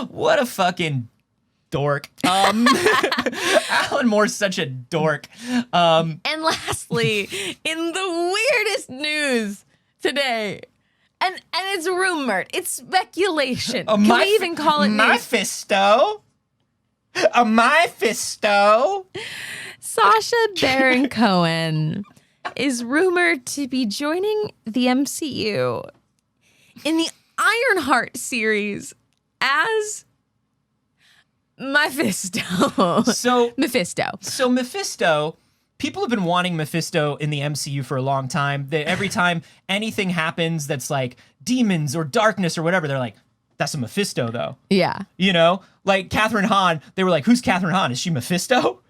What a fucking dork. Alan Moore's such a dork. And lastly, in the weirdest news news today. And it's rumored. It's speculation. Can we even call it Mephisto? A Mephisto? Sacha Baron Cohen is rumored to be joining the MCU in the Ironheart series as Mephisto. So Mephisto, people have been wanting Mephisto in the MCU for a long time. Every time anything happens that's like demons or darkness or whatever, they're like, that's a Mephisto though. Yeah. You know? Like Catherine Hahn, they were like, who's Catherine Hahn? Is she Mephisto?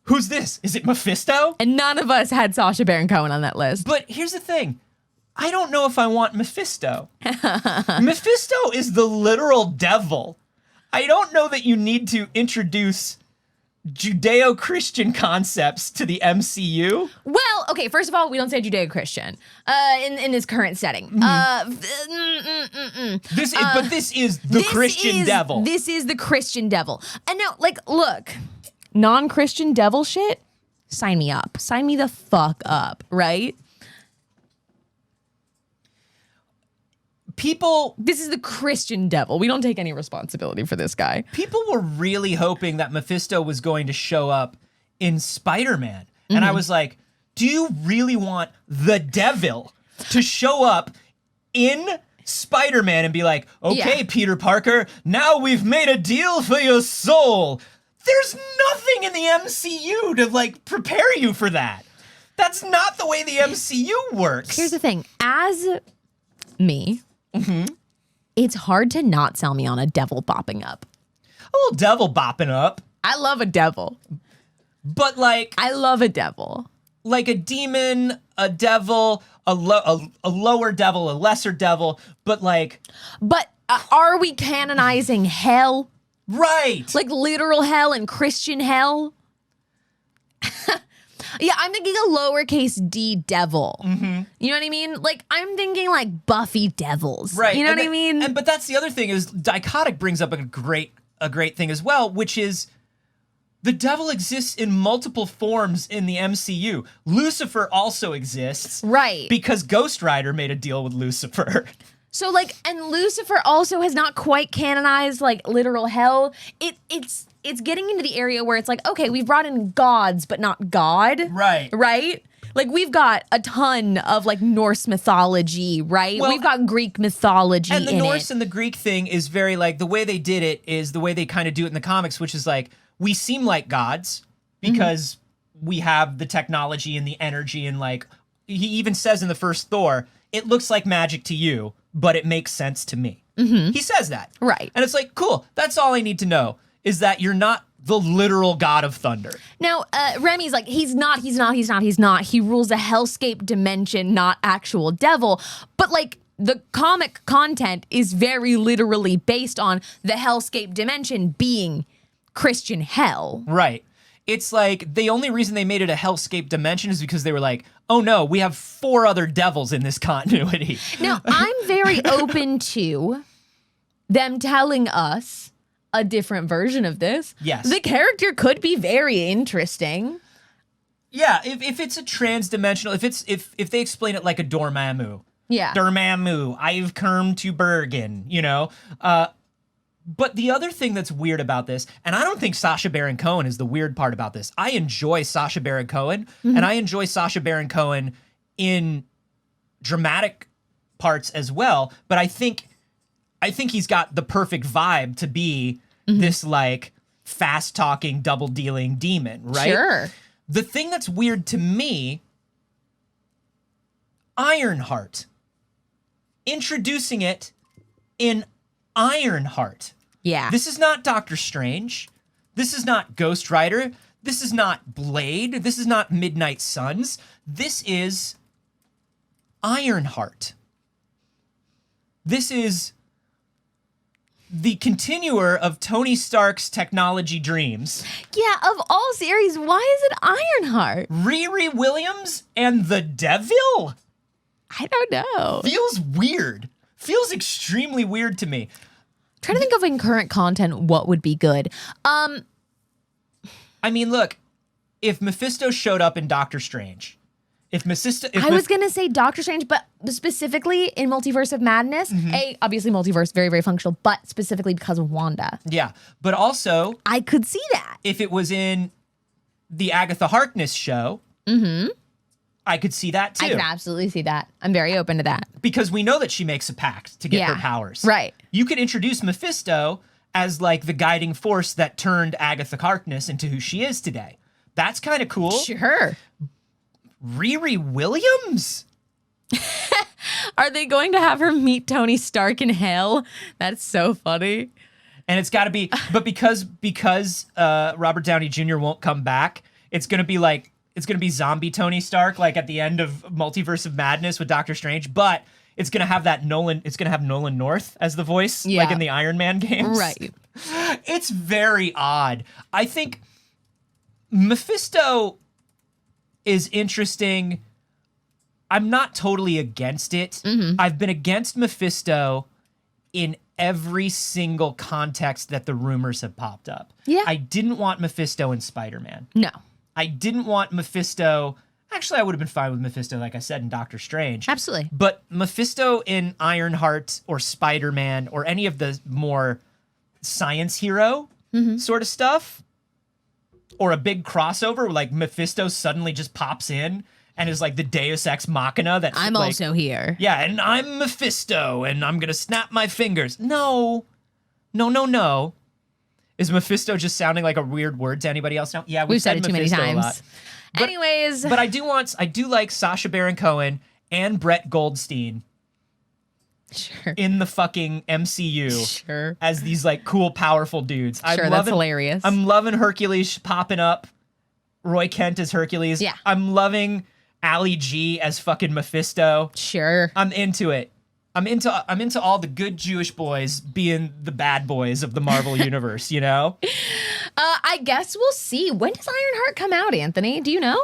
Who's this? Is it Mephisto? And none of us had Sacha Baron Cohen on that list. But here's the thing. I don't know if I want Mephisto. Mephisto is the literal devil. I don't know that you need to introduce Judeo-Christian concepts to the MCU. Well, okay, first of all, we don't say Judeo-Christian in this current setting. This is the Christian devil. This is the Christian devil. And now, like, look, non-Christian devil shit, sign me up. Sign me the fuck up, right? This is the Christian devil. We don't take any responsibility for this guy. People were really hoping that Mephisto was going to show up in Spider-Man. And I was like, do you really want the devil to show up in Spider-Man and be like, okay, Peter Parker, now we've made a deal for your soul. There's nothing in the MCU to like prepare you for that. That's not the way the MCU works. Here's the thing. As me, it's hard to not sell me on a devil bopping up. A little devil bopping up. I love a devil. But like... I love a devil. Like a demon, a devil, a lower devil, a lesser devil, but like... But are we canonizing hell? Right. Like literal hell and Christian hell? Yeah, I'm thinking a lowercase d devil. You know what I mean? Like, I'm thinking like Buffy devils. Right. You know what I mean? But that's the other thing is Dichotic brings up a great thing as well, which is the devil exists in multiple forms in the MCU. Lucifer also exists. Right. Because Ghost Rider made a deal with Lucifer. So like, and Lucifer also has not quite canonized like literal hell. It's getting into the area where it's like, okay, we've brought in gods, but not God. Right. Right? Like we've got a ton of like Norse mythology, right? Well, we've got Greek mythology and the Norse and the Greek thing is very like, the way they did it is the way they kind of do it in the comics, which is like, we seem like gods because we have the technology and the energy and like, he even says in the first Thor, it looks like magic to you, but it makes sense to me. He says that. Right. And it's like, cool, that's all I need to know, is that you're not the literal god of thunder. Now, Remy's like, he's not. He rules a hellscape dimension, not actual devil. But like, the comic content is very literally based on the hellscape dimension being Christian hell. Right. It's like, the only reason they made it a hellscape dimension is because they were like, oh no, we have 4 other devils in this continuity. Now, I'm very open to them telling us a different version of this. Yes. The character could be very interesting. Yeah, if it's a trans-dimensional, if they explain it like a Dormammu. Yeah. Dormammu, I've come to Bergen, you know? But the other thing that's weird about this, and I don't think Sacha Baron Cohen is the weird part about this. I enjoy Sacha Baron Cohen, and I enjoy Sacha Baron Cohen in dramatic parts as well, but I think he's got the perfect vibe to be this like fast-talking, double-dealing demon, right? Sure. The thing that's weird to me, Ironheart. Introducing it in Ironheart. Yeah. This is not Doctor Strange. This is not Ghost Rider. This is not Blade. This is not Midnight Suns. This is Ironheart. This is the continuer of Tony Stark's technology dreams. Yeah, of all series, why is it Ironheart? Riri Williams and the Devil? I don't know. Feels weird. Feels extremely weird to me. Trying to think of in current content what would be good. I mean, look, if Mephisto showed up in Doctor Strange, I was going to say Doctor Strange, but specifically in Multiverse of Madness, obviously multiverse, very, very functional, but specifically because of Wanda. Yeah, but also... I could see that. If it was in the Agatha Harkness show, I could see that too. I could absolutely see that. I'm very open to that. Because we know that she makes a pact to get her powers. Right. You could introduce Mephisto as like the guiding force that turned Agatha Harkness into who she is today. That's kind of cool. Sure. Riri Williams? Are they going to have her meet Tony Stark in hell? That's so funny. And it's got to be, but because Robert Downey Jr. won't come back, it's going to be zombie Tony Stark, like at the end of Multiverse of Madness with Doctor Strange, but it's going to have Nolan North as the voice, like in the Iron Man games. Right. It's very odd. I think Mephisto is interesting. I'm not totally against it. I've been against Mephisto in every single context that the rumors have popped up. Yeah. I didn't want Mephisto in Spider-Man. No. I didn't want Mephisto. Actually, I would have been fine with Mephisto, like I said, in Doctor Strange. Absolutely. But Mephisto in Ironheart or Spider-Man or any of the more science hero sort of stuff, or a big crossover where like Mephisto suddenly just pops in and is like the Deus Ex Machina that I'm like, also here. Yeah, and I'm Mephisto and I'm gonna snap my fingers. No. Is Mephisto just sounding like a weird word to anybody else now? Yeah, we've said it Mephisto too many times. A lot. But, anyways. But I do like Sacha Baron Cohen and Brett Goldstein in the fucking MCU as these like cool, powerful dudes. That's hilarious. I'm loving Hercules popping up. Roy Kent as Hercules. Yeah. I'm loving Ali G as fucking Mephisto. Sure. I'm into it. I'm into all the good Jewish boys being the bad boys of the Marvel universe, you know? I guess we'll see. When does Ironheart come out, Anthony? Do you know?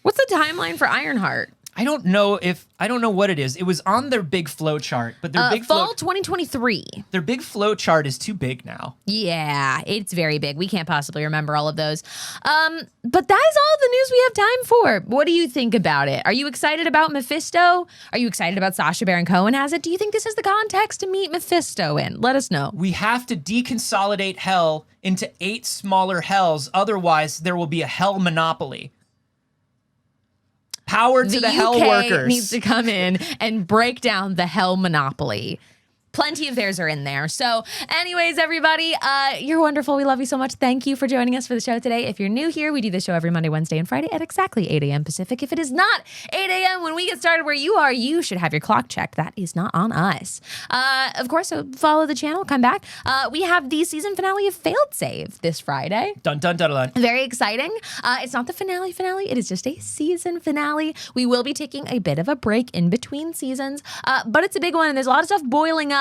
What's the timeline for Ironheart? I don't know what it is. It was on their big flow chart, but their big fall 2023. Their big flow chart is too big now. Yeah, it's very big. We can't possibly remember all of those. But that is all the news we have time for. What do you think about it? Are you excited about Mephisto? Are you excited about Sacha Baron Cohen has it? Do you think this is the context to meet Mephisto in? Let us know. We have to deconsolidate hell into 8 smaller hells. Otherwise, there will be a hell monopoly. Power to the hell workers. Needs to come in and break down the hell monopoly. Plenty of theirs are in there. So anyways, everybody, you're wonderful. We love you so much. Thank you for joining us for the show today. If you're new here, we do the show every Monday, Wednesday, and Friday at exactly 8 a.m. Pacific. If it is not 8 a.m. when we get started where you are, you should have your clock checked. That is not on us. Of course, so follow the channel, come back. We have the season finale of Failed Save this Friday. Dun, dun, dun, dun. Very exciting. It's not the finale. It is just a season finale. We will be taking a bit of a break in between seasons, but it's a big one, and there's a lot of stuff boiling up.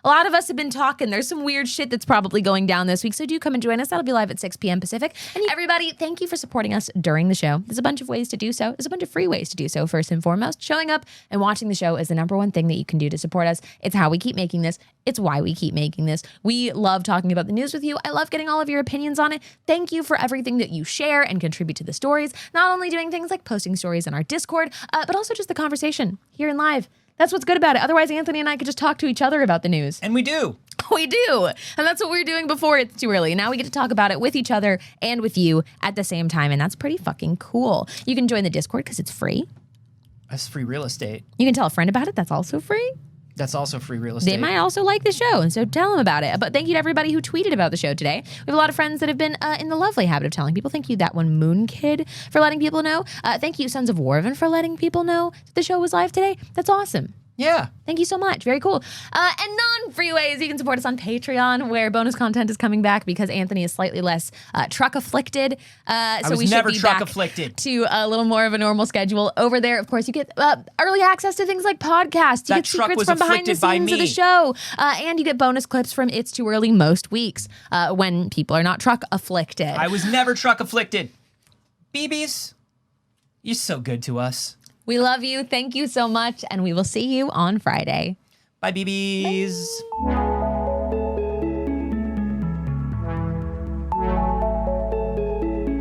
A lot of us have been talking. There's some weird shit that's probably going down this week, so do come and join us. That'll be live at 6 p.m. Pacific. And everybody, thank you for supporting us during the show. There's a bunch of ways to do so. There's a bunch of free ways to do so. First and foremost, showing up and watching the show is the number one thing that you can do to support us. It's how we keep making this. It's why we keep making this. We love talking about the news with you. I love getting all of your opinions on it. Thank you for everything that you share and contribute to the stories. Not only doing things like posting stories on our Discord, but also just the conversation here in live. That's what's good about it. Otherwise, Anthony and I could just talk to each other about the news. And we do. We do. And that's what we were doing before It's Too Early. Now we get to talk about it with each other and with you at the same time. And that's pretty fucking cool. You can join the Discord because it's free. That's free real estate. You can tell a friend about it. That's also free. That's also free real estate. They might also like the show, and so tell them about it. But thank you to everybody who tweeted about the show today. We have a lot of friends that have been in the lovely habit of telling people. Thank you, That One Moon Kid, for letting people know. Thank you, Sons of Warven, for letting people know that the show was live today. That's awesome. Yeah. Thank you so much. Very cool. And non-free ways, you can support us on Patreon, where bonus content is coming back because Anthony is slightly less truck-afflicted. So we should be truck-afflicted. To a little more of a normal schedule. Over there, of course, you get early access to things like podcasts. You get secrets from behind the scenes of the show. And you get bonus clips from It's Too Early most weeks when people are not truck-afflicted. I was never truck-afflicted. BBs, you're so good to us. We love you. Thank you so much. And we will see you on Friday. Bye, BBs. Bye.